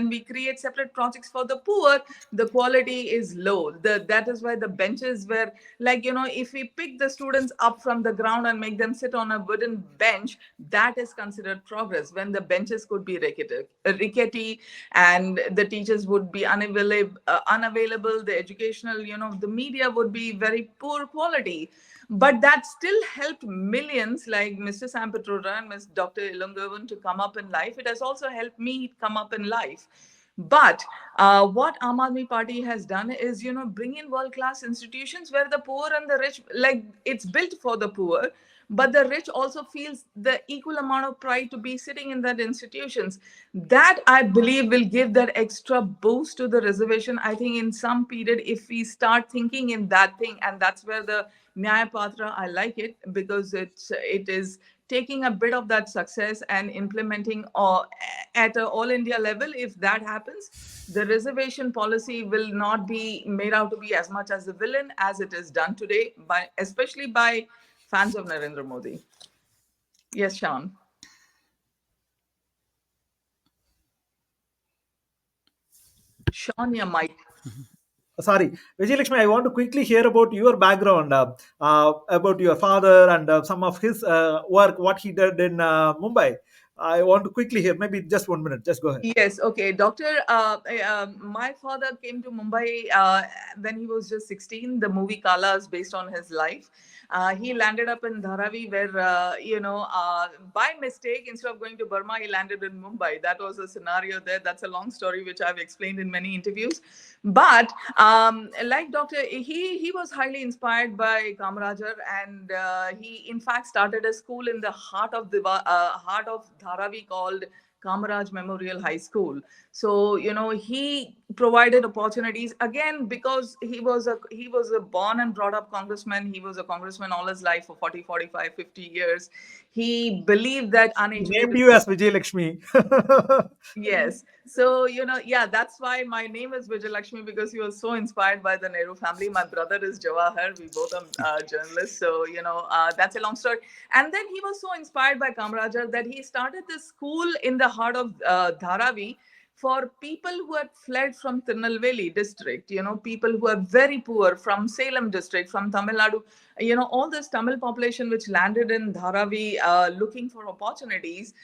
we create separate projects for the poor, the quality is low. That is why the benches were like, if we pick the students up from the ground and make them sit on a wooden bench, that is considered progress, when the benches could be rickety and the teachers would be unavailable, the educational, the media would be very poor quality. But that still helped millions like Mr. Sam Pitroda and Ms. Dr. Ilungavan to come up in life. It has also helped me come up in life. But what Aam Aadmi Party has done is, bring in world-class institutions where the poor and the rich, like it's built for the poor, but the rich also feels the equal amount of pride to be sitting in that institutions. That, I believe, will give that extra boost to the reservation. I think in some period, if we start thinking in that thing, and that's where the Nyaya Patra, I like it, because it is taking a bit of that success and implementing at an all India level. If that happens, the reservation policy will not be made out to be as much as a villain as it is done today, especially by fans of Narendra Modi. Yes, Sean. Sean, your mic.
Sorry, Vijay Lakshmi, I want to quickly hear about your background, about your father and some of his work, what he did in Mumbai. I want to quickly hear, maybe just 1 minute. Just go ahead.
Yes, okay. Doctor, my father came to Mumbai when he was just 16. The movie Kala is based on his life. He landed up in Dharavi where, by mistake, instead of going to Burma, he landed in Mumbai. That was a scenario there. That's a long story, which I've explained in many interviews. But like Doctor, he was highly inspired by Kamarajar, and he, in fact, started a school in the heart of Dharavi called Kamaraj Memorial High School. So, he provided opportunities again, because he was a born and brought up congressman. He was a congressman all his life for 40, 45, 50 years. He believed that
He
uneducated.
named you as Vijay Lakshmi.
Yes. So, yeah, that's why my name is Vijay Lakshmi, because he was so inspired by the Nehru family. My brother is Jawahar. We both are journalists. So, that's a long story. And then he was so inspired by Kamarajar that he started this school in the heart of Dharavi for people who had fled from Tirunelveli district, people who are very poor, from Salem district, from Tamil Nadu, all this Tamil population which landed in Dharavi looking for opportunities.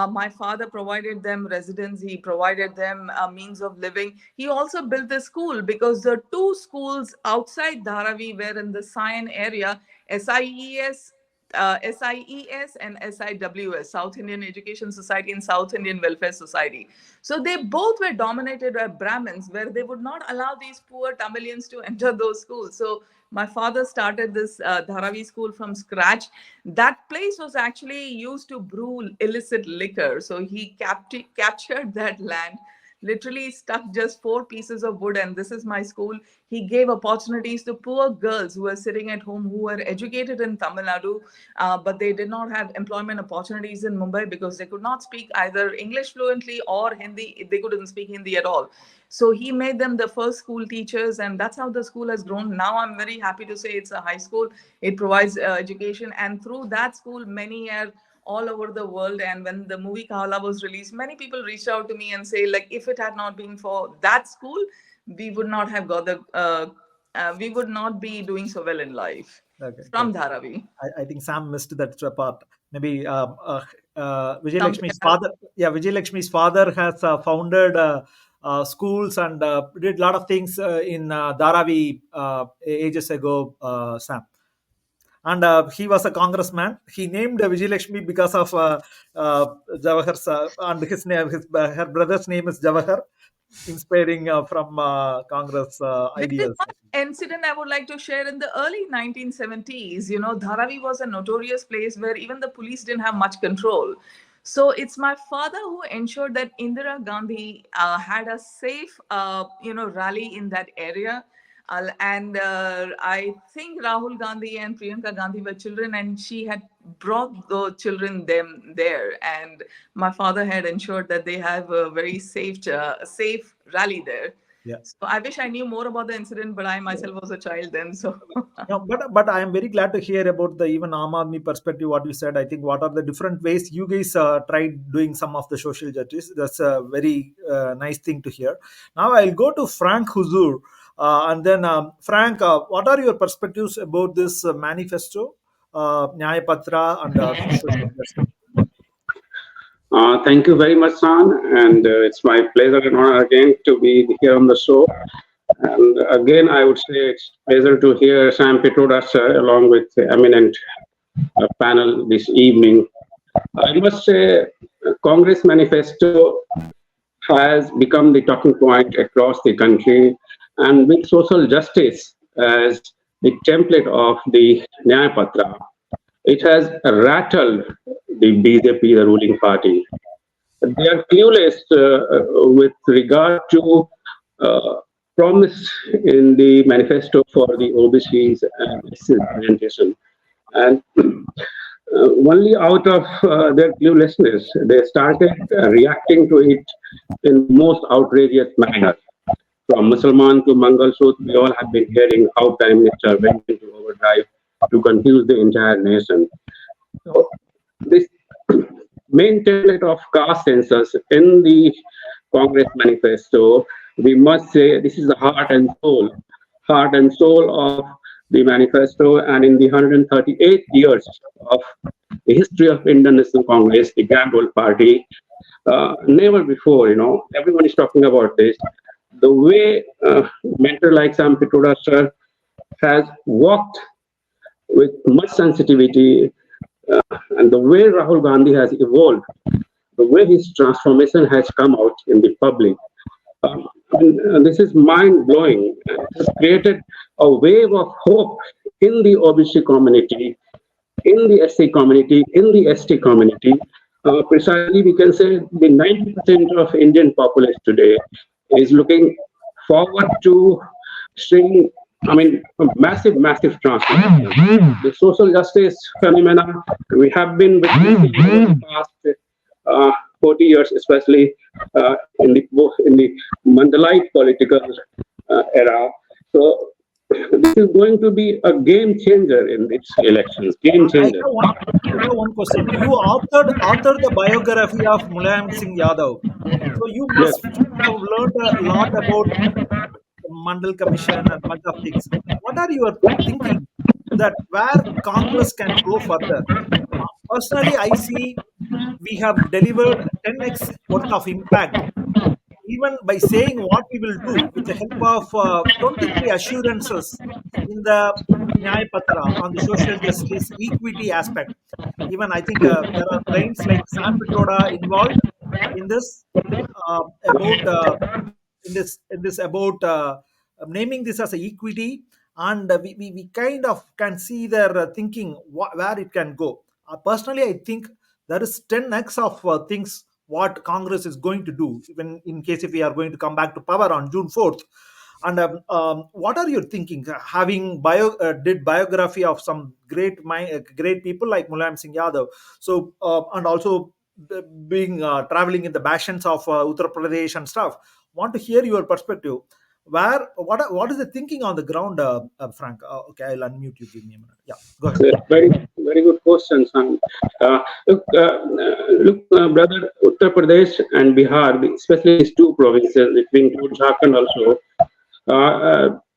My father provided them residence. He provided them a means of living. He also built the school, because the two schools outside Dharavi were in the Sion area, SIES and SIWS, South Indian Education Society and South Indian Welfare Society. So they both were dominated by Brahmins, where they would not allow these poor Tamilians to enter those schools. So my father started this Dharavi school from scratch. That place was actually used to brew illicit liquor. So he captured that land, literally stuck just 4 pieces of wood, and this is my school. He gave opportunities to poor girls who were sitting at home, who were educated in Tamil Nadu, but they did not have employment opportunities in Mumbai because they could not speak either English fluently or Hindi. They couldn't speak Hindi at all. So he made them the first school teachers, and that's how the school has grown. Now I'm very happy to say it's a high school. It provides education, and through that school, many are all over the world. And when the movie Kahala was released, many people reached out to me and say, like, if it had not been for that school, we would not have got we would not be doing so well in life.
Okay,
From
good.
Dharavi.
I think Sam missed that part. Maybe Vijay Lakshmi's father. Yeah, Vijay Lakshmi's father has founded schools and did a lot of things in Dharavi ages ago, Sam. And he was a congressman. He named Vijay Lakshmi because of Jawahar, and his name, her brother's name is Jawahar, inspiring from Congress
There is
ideals.
one incident I would like to share. In the early 1970s, Dharavi was a notorious place where even the police didn't have much control. So it's my father who ensured that Indira Gandhi had a safe, rally in that area. And I think Rahul Gandhi and Priyanka Gandhi were children, and she had brought the children them there. And my father had ensured that they have a very safe rally there.
Yeah.
So I wish I knew more about the incident, but I myself was a child then. So
No, but I am very glad to hear about the even Aam Aadmi perspective. What you said, I think, what are the different ways you guys tried doing some of the social justice. That's a very nice thing to hear. Now I'll go to Frank Huzur, and then Frank, what are your perspectives about this manifesto, Nyaya Patra, and social justice?
Thank you very much, San, and it's my pleasure and honor again to be here on the show. And again, I would say it's a pleasure to hear Sam Pitroda, sir, along with the eminent panel this evening. I must say, Congress manifesto has become the talking point across the country, and with social justice as the template of the Nyaya Patra, it has rattled the BJP, the ruling party. They are clueless with regard to promise in the manifesto for the OBCs and SC representation. And only out of their cluelessness, they started reacting to it in most outrageous manner. From Musalman to Mangal Sut, we all have been hearing how Prime Minister went into overdrive to confuse the entire nation. So this main template of caste census in the Congress manifesto, we must say this is the heart and soul of the manifesto. And in the 138 years of the history of Indian National Congress, the Grand Old Party, never before, everyone is talking about this. The way mentor like Sam Pitroda sir has walked with much sensitivity, and the way Rahul Gandhi has evolved, the way his transformation has come out in the public, this is mind-blowing. It has created a wave of hope in the OBC community, in the SC community, in the ST community. Precisely, we can say the 90% of Indian populace today is looking forward to seeing, a massive transformation. The social justice phenomena we have been witnessing over the past 40 years, especially in the Mandalite political era. So this is going to be a game changer in these elections. Game changer.
I have one question. You authored the biography of Mulayam Singh Yadav. So you must have learned a lot about Mandal Commission and bunch of things. What are your thinking that where Congress can go further? Personally, I see we have delivered 10x worth of impact, even by saying what we will do with the help of 23 assurances in the Nyaya Patra on the social justice equity aspect. Even I think there are brains like Sam Pitroda involved in this about naming this as a equity, and we kind of can see their thinking where it can go. Personally, I think there is 10x of things what Congress is going to do, even in case if we are going to come back to power on June 4th. And what are you thinking? Having did biography of some great people like Mulayam Singh Yadav. So and also being traveling in the bastions of Uttar Pradesh and stuff. Want to hear your perspective. What is the thinking on the ground, Frank? Okay, I'll unmute you. Give me a minute. Yeah, go ahead.
Very, very good question, Sam. Look, brother, Uttar Pradesh and Bihar, especially these two provinces, if we include Jharkhand also,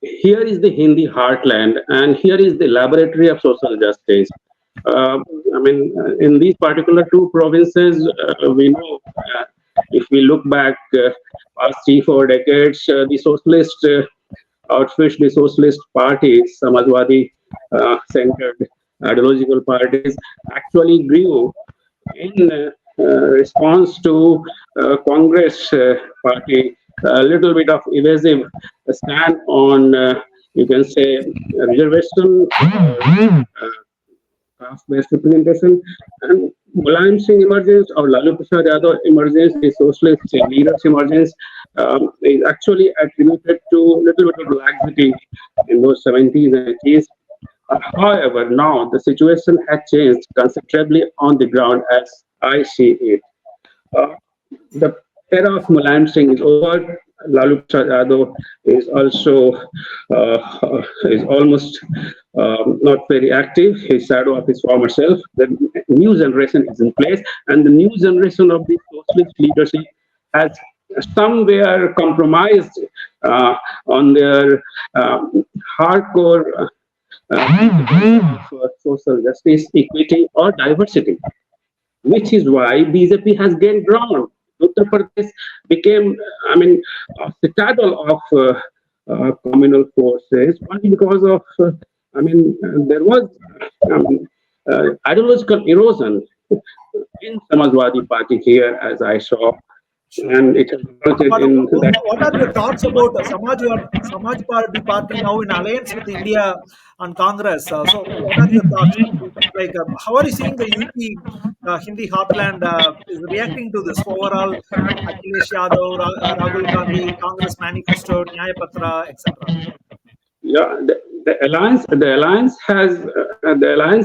here is the Hindi heartland, and here is the laboratory of social justice. I mean, in these particular two provinces, we know if we look back past 3 4 decades, the socialist outfit, the socialist parties, Samajwadi centered ideological parties, actually grew in response to Congress party a little bit of evasive stand on, you can say, reservation or caste-based representation, and Mulayam Singh emergence or Lalu Prasad Yadav emergence, the socialist leaders emergence, is actually attributed to little bit of laxity in those 70s and 80s. However, now the situation has changed considerably on the ground as I see it. Uh, the era of Mulayam Singh is over. Lalu Prasad Yadav is also is almost not very active. His shadow of his former self. The new generation is in place, and the new generation of the socialist leadership has somewhere compromised on their hardcore of social justice, equity, or diversity, which is why BJP has gained ground. Uttar Pradesh became, I mean, a citadel of communal forces, only because of, there was ideological erosion in Samajwadi Party here, as I saw,
Sure.
and it has resulted
But
in that.
what are your thoughts about Samaj Party now in alliance with India and Congress? So, what are your thoughts? Like, how are you seeing the UP Hindi heartland is reacting to this overall Akhilesh Yadav, Rahul Gandhi, Congress manifesto, Nyaya Patra, etc.?
Yeah, the alliance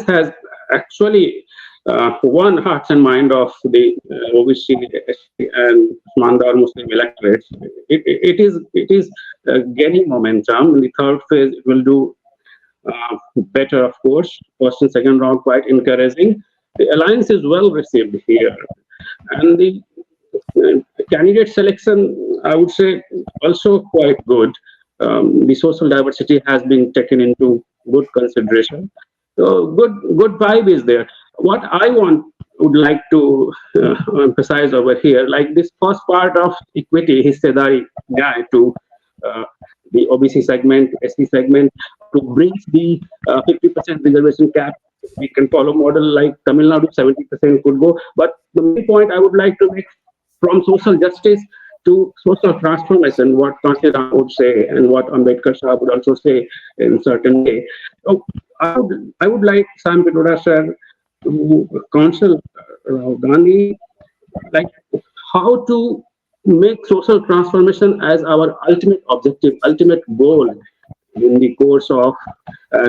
has actually won hearts and mind of the OBC, SC, and Mandar Muslim electorates. It is gaining momentum. In the third phase, it will do better, of course. First and second round quite encouraging. The alliance is well received here, and the candidate selection, I would say, also quite good. The social diversity has been taken into good consideration. So good vibe is there. What I would like to emphasize over here, like this first part of equity, hissedari guy to uh, the OBC segment, SC segment, to bring the 50% reservation cap. We can follow model like Tamil Nadu, 70% could go. But the main point I would like to make, from social justice to social transformation, what Kanshi Ram would say and what Ambedkar Sahab would also say in certain way. So I would like Sam Pitroda sir to counsel Rahul Gandhi, like how to make social transformation as our ultimate objective, ultimate goal in the course of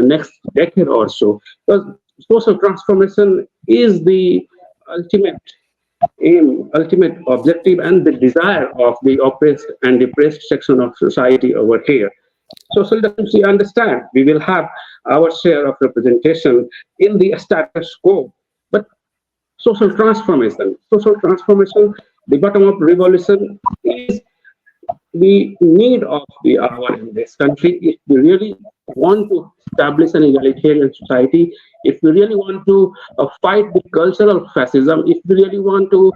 next decade or so. Because social transformation is the ultimate aim, ultimate objective, and the desire of the oppressed and depressed section of society over here. Social democracy, understand, we will have our share of representation in the status quo, but social transformation, the bottom up revolution is the need of the hour in this country. If we really want to establish an egalitarian society, if we really want to fight the cultural fascism, if we really want to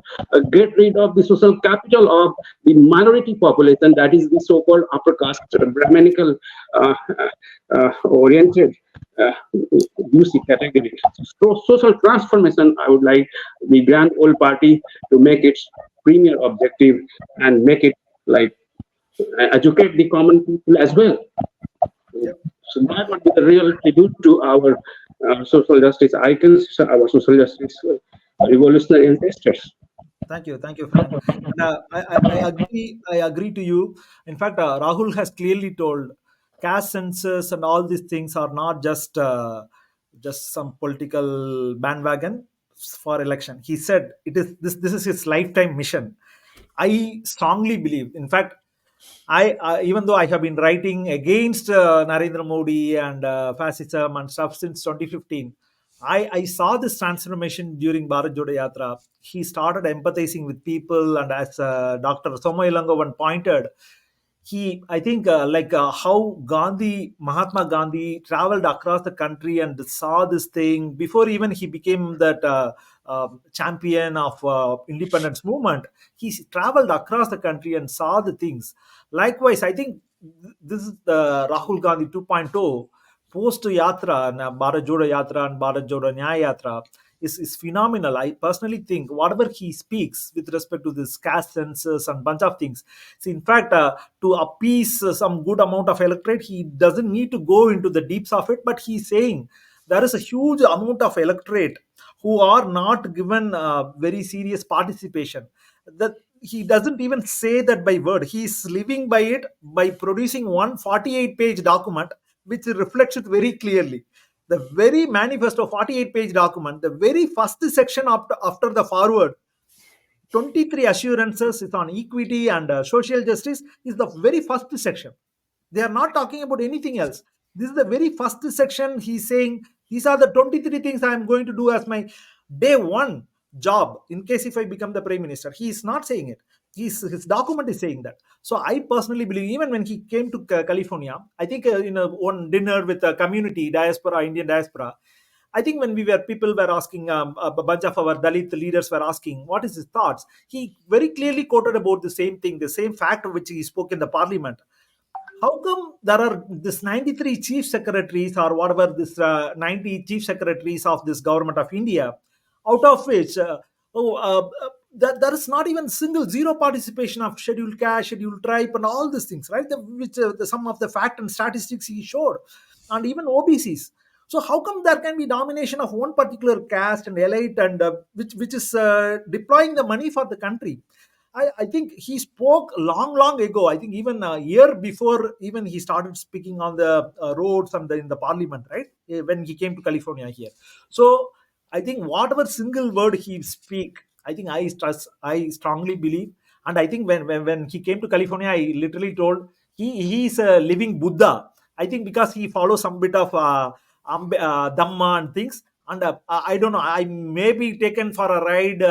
get rid of the social capital of the minority population, that is the so-called upper caste, Brahminical oriented UC category. So social transformation, I would like the Grand Old Party to make its premier objective and make it like educate the common people as well. So that would be the real tribute to our social justice icons, our social justice revolutionary ancestors.
Thank you, Frank. And I agree to you. In fact, Rahul has clearly told caste census and all these things are not just some political bandwagon for election. He said it is this is his lifetime mission. I strongly believe. In fact, even though I have been writing against Narendra Modi and fascism and stuff since 2015, I saw this transformation during Bharat Jodo Yatra. He started empathizing with people, and as Dr. Somayalangovan pointed, I think, how Mahatma Gandhi traveled across the country and saw this thing before even he became that champion of independence movement. He traveled across the country and saw the things. Likewise, I think this is the Rahul Gandhi 2.0 post Yatra and Bharat Jodo Yatra and Bharat Jodo Nyaya Yatra is phenomenal. I personally think whatever he speaks with respect to this caste census and bunch of things. See, in fact, to appease some good amount of electorate, he doesn't need to go into the deeps of it, but he's saying there is a huge amount of electorate who are not given very serious participation. That he doesn't even say that by word. He is living by it by producing one 48-page document which reflects it very clearly. The very manifesto 48-page document, the very first section after the forward, 23 assurances is on equity and social justice is the very first section. They are not talking about anything else. This is the very first section. He's saying these are the 23 things I am going to do as my day one job in case if I become the prime minister. He is not saying it. His document is saying that. So I personally believe, even when he came to California, I think in one dinner with a community diaspora, Indian diaspora, I think when people were asking, a bunch of our Dalit leaders were asking, what is his thoughts? He very clearly quoted about the same thing, the same fact which he spoke in the parliament. How come there are this 93 chief secretaries or whatever this 90 chief secretaries of this government of India, out of which there is not even single zero participation of scheduled caste, scheduled tribe, and all these things, right? Some of the fact and statistics he showed, and even OBCs. So how come there can be domination of one particular caste and elite, and which is deploying the money for the country? I think he spoke long ago. I think even a year before even he started speaking on the roads and in the parliament, right? When he came to California here. So I think whatever single word he speak, I think I strongly believe. And I think when he came to California, I literally told he's a living Buddha. I think because he follows some bit of Dhamma and things. And I don't know, I may be taken for a ride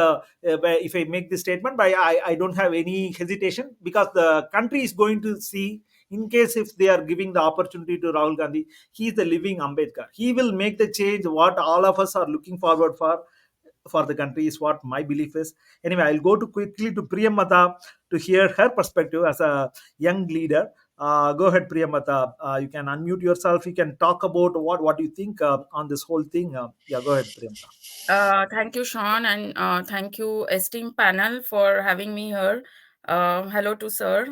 if I make this statement, but I don't have any hesitation, because the country is going to see, in case if they are giving the opportunity to Rahul Gandhi, he is the living Ambedkar. He will make the change what all of us are looking forward for the country, is what my belief is. Anyway, I'll go to quickly to Priyamata to hear her perspective as a young leader. Go ahead, Priyamata. You can unmute yourself. You can talk about what you think on this whole thing. Yeah, go ahead, Priyamata.
Thank you, Sean, and thank you, esteemed panel, for having me here. Hello to sir.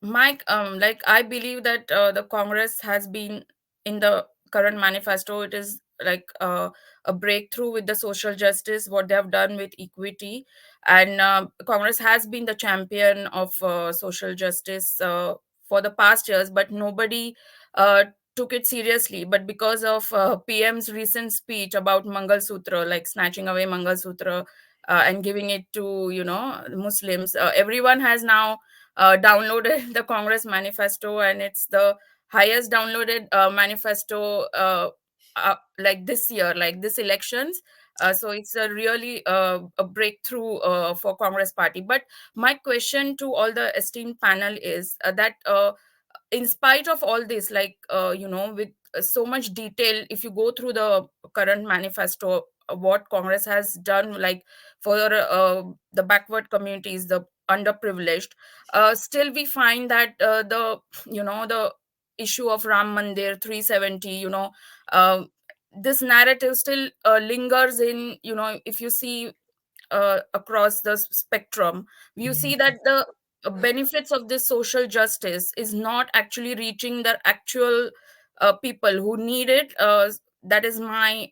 Mike, like I believe that the Congress has been in the current manifesto. It is like a breakthrough with the social justice, what they have done with equity, and Congress has been the champion of social justice for the past years, but nobody took it seriously. But because of PM's recent speech about Mangal Sutra, like snatching away Mangal Sutra and giving it to Muslims, everyone has now downloaded the Congress manifesto, and it's the highest downloaded manifesto like this year, like this elections. So it's a really a breakthrough for Congress party. But my question to all the esteemed panel is that in spite of all this, like with so much detail, if you go through the current manifesto, what Congress has done, like for the backward communities, the underprivileged, still we find that the issue of Ram Mandir 370, uh, this narrative still lingers in, if you see across the spectrum, you see that the benefits of this social justice is not actually reaching the actual people who need it. That is my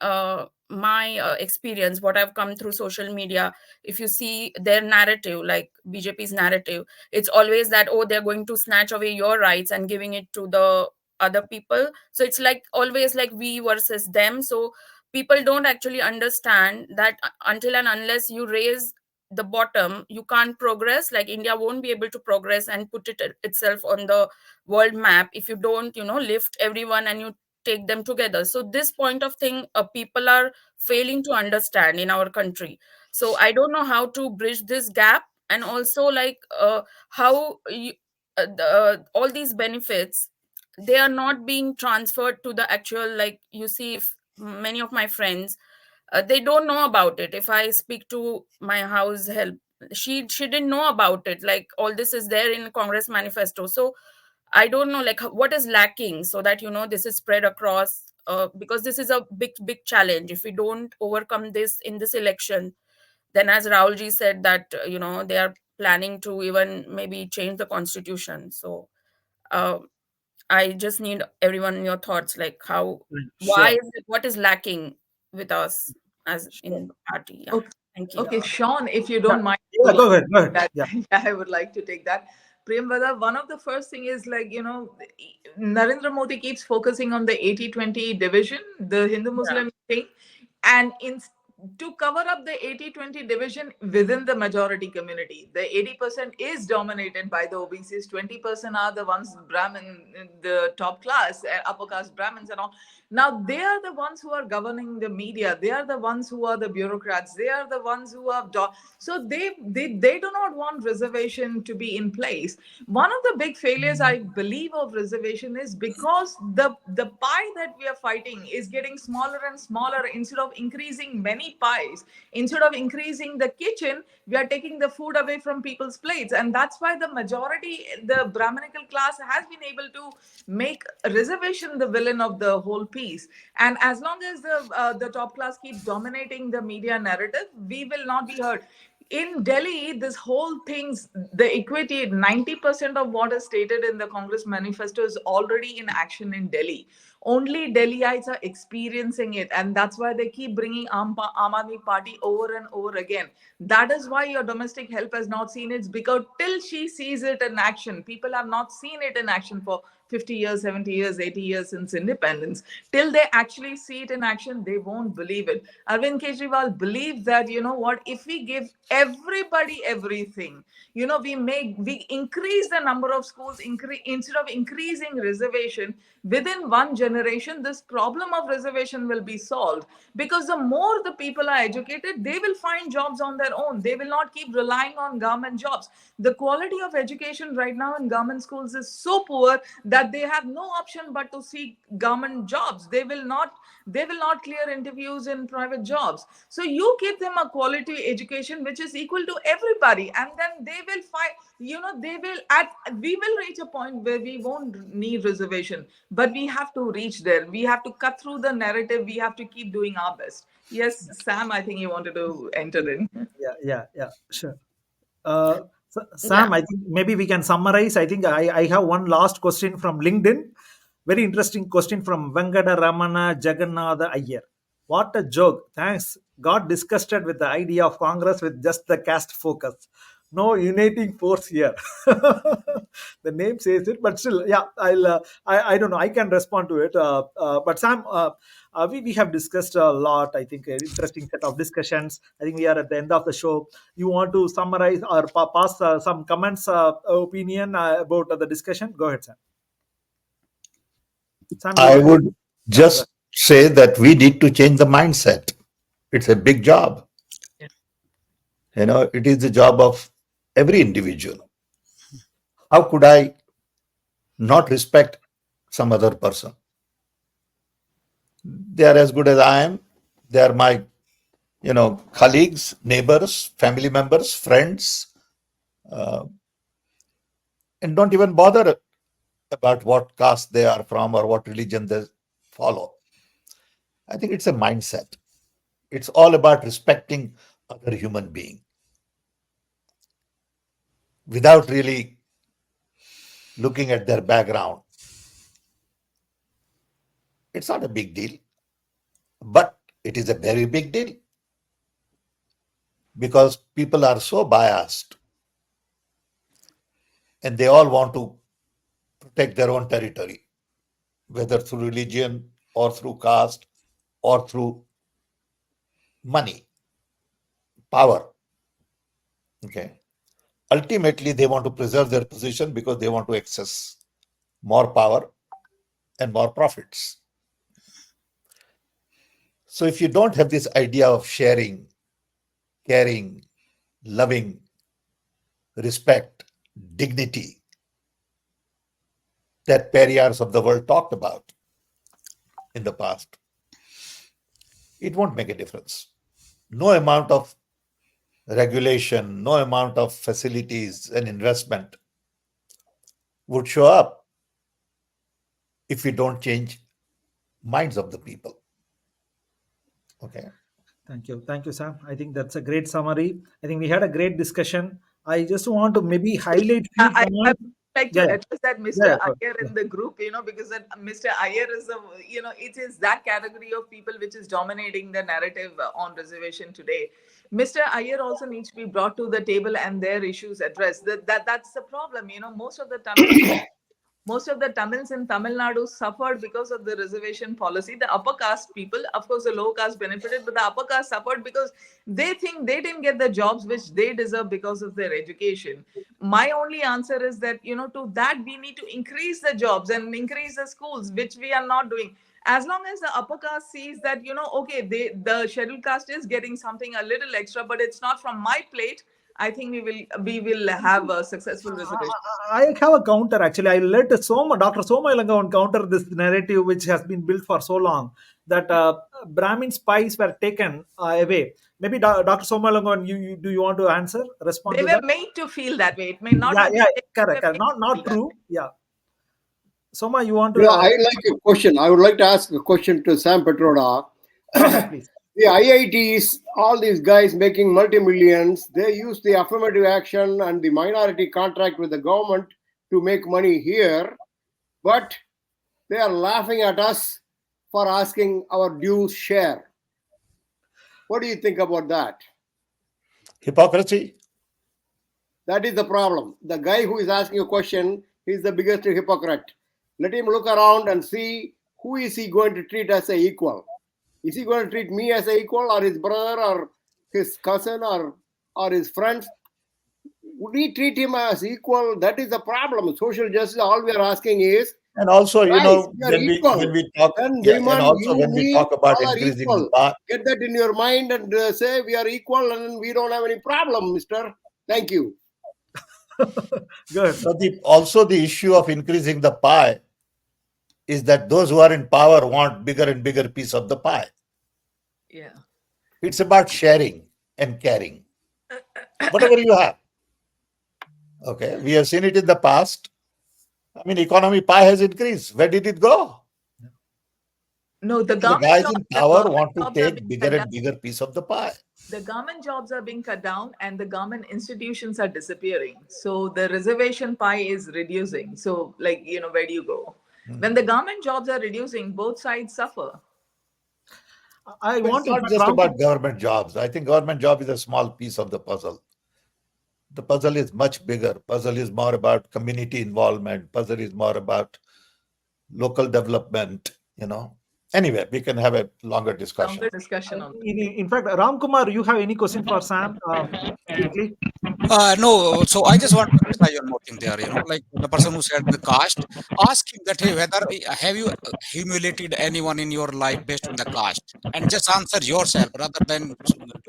experience, what I've come through social media. If you see their narrative, like BJP's narrative, it's always that, oh, they're going to snatch away your rights and giving it to the other people. So it's like always like we versus them. So people don't actually understand that until and unless you raise the bottom, you can't progress. Like India won't be able to progress and put itself on the world map if you don't lift everyone and you take them together. So this point of thing, people are failing to understand in our country. So I don't know how to bridge this gap. and also like how you, all these benefits, they are not being transferred to the actual, like you see, if many of my friends, they don't know about it. If I speak to my house help, she didn't know about it, like all this is there in Congress manifesto. So I don't know like what is lacking so that this is spread across, because this is a big challenge. If we don't overcome this in this election, then as Rahulji said that they are planning to even maybe change the constitution. So uh, I just need everyone your thoughts, like how, why
Sure,
is it, what is lacking with us as
sure.
in the party. Yeah,
Okay,
thank you.
okay, Sean, if you
Yeah,
don't mind, I
yeah.
would like
Go ahead. Go ahead.
that.
Yeah.
I would like to take that. Priyamvada, one of the first thing is like, Narendra Modi keeps focusing on the 80-20 division, the Hindu
Yeah.
Muslim thing, and to cover up the 80-20 division within the majority community. The 80% is dominated by the OBCs, 20% are the ones Brahmin, the top class, upper caste Brahmins and all. Now they are the ones who are governing the media. They are the ones who are the bureaucrats. They are the ones who have so they do not want reservation to be in place. One of the big failures I believe of reservation is because the pie that we are fighting is getting smaller and smaller. Instead of increasing many pies, instead of increasing the kitchen, we are taking the food away from people's plates, and that's why the majority, the Brahminical class, has been able to make reservation the villain of the whole piece. And as long as the top class keeps dominating the media narrative, we will not be heard. In Delhi, this whole thing's the equity, 90% of what is stated in the Congress manifesto is already in action in Delhi. Only Delhiites are experiencing it, and that's why they keep bringing Aam Aadmi Party over and over again. That is why your domestic help has not seen it, because till she sees it in action, people have not seen it in action for 50 years, 70 years, 80 years since independence. Till they actually see it in action, they won't believe it. Arvind Kejriwal believes that, you know what, if we give everybody everything, we increase the number of schools, instead of increasing reservation within one generation, this problem of reservation will be solved. Because the more the people are educated, they will find jobs on their own. They will not keep relying on government jobs. The quality of education right now in government schools is so poor that they have no option but to seek government jobs. They will not clear interviews in private jobs. So you give them a quality education which is equal to everybody, and then they will find, they will at we will reach a point where we won't need reservation, but we have to reach there. We have to cut through the narrative. We have to keep doing our best. Yes, Sam, I think you wanted to enter in.
Yeah. Yeah. Yeah. Sure.
Yeah.
Sam, I think maybe we can summarize. I think I have one last question from LinkedIn. Very interesting question from Venkata Ramana Jagannatha Iyer. What a joke. Thanks. Got disgusted with the idea of Congress with just the caste focus. No uniting force here. The name says it, but still, yeah, I don't know. I can respond to it. But Sam, we have discussed a lot. I think an interesting set of discussions. I think we are at the end of the show. You want to summarize or pass some comments, opinion about the discussion? Go ahead, Sam. Sam, you
I
want to?
would
Yeah, go ahead.
just say that we need to change the mindset. It's a big job. It is the job of every individual. How could I not respect some other person? They are as good as I am. They are my, colleagues, neighbors, family members, friends, and don't even bother about what caste they are from or what religion they follow. I think it's a mindset. It's all about respecting other human being without really looking at their background. It's not a big deal, but it is a very big deal because people are so biased and they all want to protect their own territory, whether through religion or through caste or through money, power. Okay. Ultimately, they want to preserve their position because they want to access more power and more profits. So if you don't have this idea of sharing, caring, loving, respect, dignity that Periyars of the world talked about in the past, it won't make a difference. No amount of regulation, no amount of facilities and investment would show up if we don't change minds of the people. Okay.
Thank you, Sam. I think that's a great summary. I think we had a great discussion. I just want to maybe highlight few
I
points.
would like to
Yeah, yeah,
address that
yeah,
Mr.
yeah, sure.
Iyer
Yeah.
in the group, because that Mr. Iyer is it is that category of people which is dominating the narrative on reservation today. Mr. Iyer also needs to be brought to the table and their issues addressed. That's the problem. Most of the Tamils in Tamil Nadu suffered because of the reservation policy. The upper caste people, of course, the low caste benefited, but the upper caste suffered because they think they didn't get the jobs which they deserve because of their education. My only answer is that, to that we need to increase the jobs and increase the schools, which we are not doing. As long as the upper caste sees that, okay, the scheduled caste is getting something a little extra, but it's not from my plate. I think we will have a successful reservation.
I have a counter actually. I let Dr. Soma Ilangavan counter this narrative which has been built for so long that Brahmin spies were taken away. Maybe Dr. Soma Ilangavan, do you want to answer, respond
They
to
were
that?
made to feel that way. It may not
Yeah,
have been
yeah,
taken, they
correct,
were
correct.
made to
Not
feel that
true.
way.
Yeah. Soma, you want to?
I like a question. I would like to ask a question to Sam Petroda.
Go ahead, please.
The IITs, all these guys making multi-millions, they use the affirmative action and the minority contract with the government to make money here, but they are laughing at us for asking our due share. What do you think about that?
Hypocrisy.
That is the problem. The guy who is asking a question is the biggest hypocrite. Let him look around and see who is he going to treat as a equal. Is he going to treat me as a equal, or his brother, or his cousin, or his friends? Would we treat him as equal? That is the problem. Social justice, all we are asking is,
And also,
guys, we are
when
equal.
we talk,
And
yeah, and
women,
also
you,
when we
me,
talk about
all are
increasing the
equal.
pie,
Get that in your mind and say we are equal and we don't have any problem, mister. Thank you.
Good.
but also the issue of increasing the pie is that those who are in power want bigger and bigger piece of the pie.
Yeah.
It's about sharing and caring. Whatever you have. Okay, we have seen it in the past. I mean, economy pie has increased. Where did it go?
No, the
Because the
government
guys
jobs,
in
the
power
government
want to
jobs are
take
being
bigger
cut down.
and bigger piece of the pie.
The government jobs are being cut down and the government institutions are disappearing. So the reservation pie is reducing. So, where do you go? When the government jobs are reducing, both sides suffer.
I
But
want
it's
to
not just about government jobs. I think government job is a small piece of the puzzle. The puzzle is much bigger. Puzzle is more about community involvement. Puzzle is more about local development. Anyway, we can have a longer discussion.
Longer discussion on that.
In fact, Ram Kumar, you have any question for Sam? Quickly.
No, so I just want to emphasize one more thing there. Like the person who said the caste, ask him that, hey, whether have you humiliated anyone in your life based on the caste, and just answer yourself rather than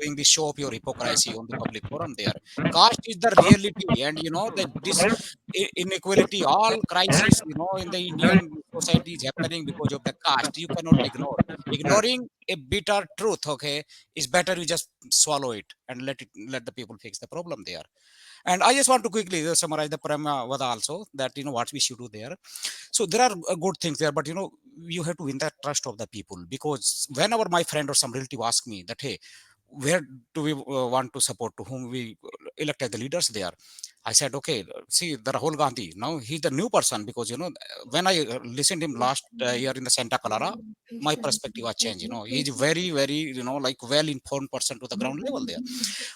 doing the show of your hypocrisy on the public forum. There, caste is the reality, and that this inequality, all crisis, in the Indian society is happening because of the caste. You cannot ignore. Ignoring a bitter truth, okay, is better. You just swallow it and let the people fix the problem there. And I just want to quickly summarize the Paramavada also, that what we should do there. So there are good things there, but you have to win the trust of the people, because whenever my friend or some relative ask me that, hey, where do we want to support, to whom we elect as the leaders there, I said, okay, see the Rahul Gandhi, now he's the new person, because when I listened him last year in the Santa Clara, my perspective has changed. He's very, very, like well informed person to the ground level there.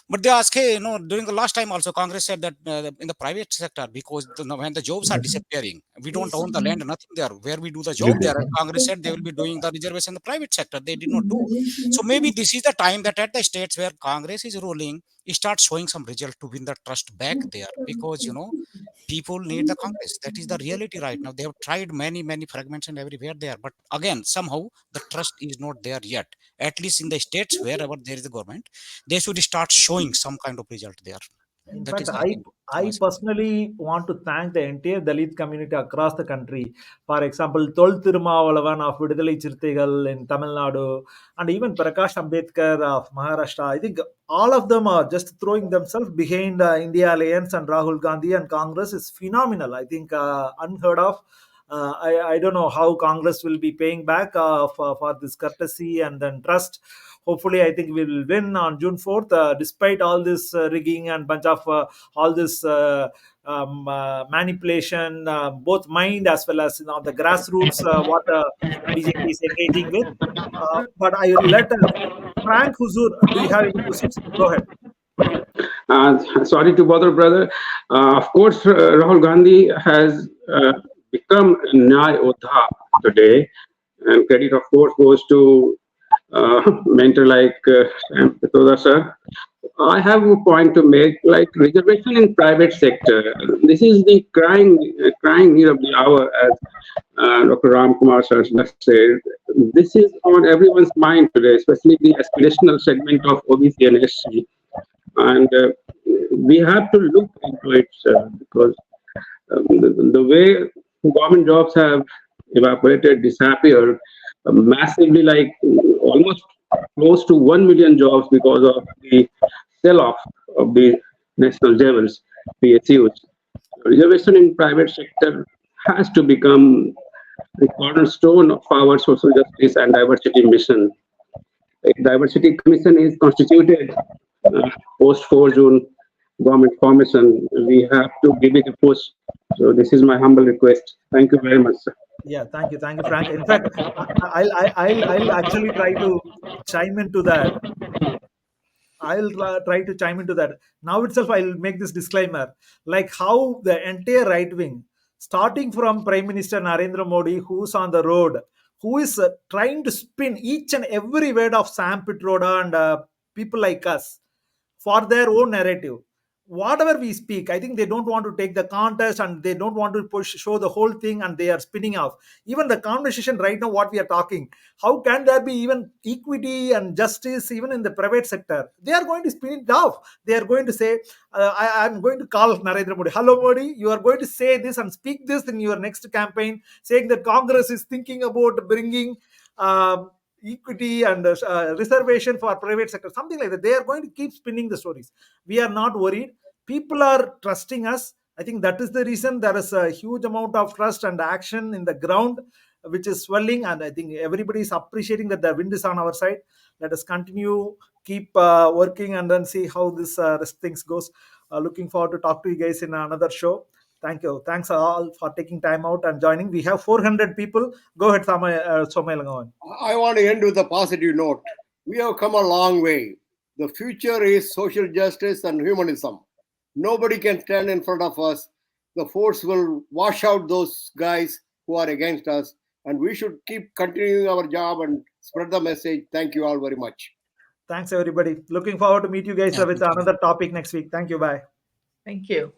But they ask, hey, during the last time also, Congress said that in the private sector, because when the jobs are disappearing, we don't own the land, nothing there. Where we do the job there, and Congress said they will be doing the reservation in the private sector. They did not do. So maybe this is the time that at the states where Congress is ruling, it starts showing some result to win the trust back there, because people need the Congress. That is the reality right now. They have tried many, many fragments and everywhere there, but again, somehow the trust is not there yet. At least in the states wherever there is a government, they should start showing some kind of result there.
In
That
fact,
is very
I
good.
personally want to thank the entire Dalit community across the country. For example, Tol Tirumavalavan of Vidudalai Chirthigal in Tamil Nadu, and even Prakash Ambedkar of Maharashtra. I think all of them are just throwing themselves behind India Alliance and Rahul Gandhi and Congress is phenomenal. I think unheard of. I don't know how Congress will be paying back for this courtesy and then trust. Hopefully, I think we will win on June 4th, despite all this rigging and bunch of all this manipulation, both mind as well as the grassroots, what BJP is engaging with. But I will let Frank Huzur, do you have any questions? Go ahead.
Sorry to bother, brother. Of course, Rahul Gandhi has become Nyay Odha today, and credit, of course, goes to mentor like Sam Pitroda, sir. I have a point to make, like reservation in private sector. This is the crying need of the hour, as Dr. Ram Kumar sir just said. This is on everyone's mind today, especially the aspirational segment of OBC and SC. And we have to look into it, sir, because the way government jobs have evaporated, disappeared massively, like almost close to 1 million jobs because of the sell-off of the national levels, PSUs. Reservation in private sector has to become the cornerstone of our social justice and diversity mission. A diversity commission is constituted post 4 June government formation. We have to give it a push. So this is my humble request. Thank you very much, sir.
Yeah, thank you, Frank. In fact, I'll actually try to chime into that. I'll try to chime into that. Now itself, I'll make this disclaimer. Like how the entire right wing, starting from Prime Minister Narendra Modi, who's on the road, who is trying to spin each and every word of Sam Pitroda and people like us for their own narrative. Whatever we speak, I think they don't want to take the contest and they don't want to show the whole thing, and they are spinning off. Even the conversation right now, what we are talking, how can there be even equity and justice even in the private sector? They are going to spin it off. They are going to say, I'm going to call Narendra Modi. Hello, Modi, you are going to say this and speak this in your next campaign, saying that Congress is thinking about bringing equity and reservation for private sector, something like that. They are going to keep spinning the stories. We are not worried. People are trusting us. I think that is the reason there is a huge amount of trust and action in the ground, which is swelling. And I think everybody is appreciating that the wind is on our side. Let us continue, keep working, and then see how this rest things goes. Looking forward to talk to you guys in another show. Thank you. Thanks all for taking time out and joining. We have 400 people. Go ahead, Somay.
I want to end with a positive note. We have come a long way. The future is social justice and humanism. Nobody can stand in front of us. The force will wash out those guys who are against us, and we should keep continuing our job and spread the message. Thank you all very much.
Thanks, everybody. Looking forward to meet you guys with another topic next week. Thank you. Bye.
Thank you.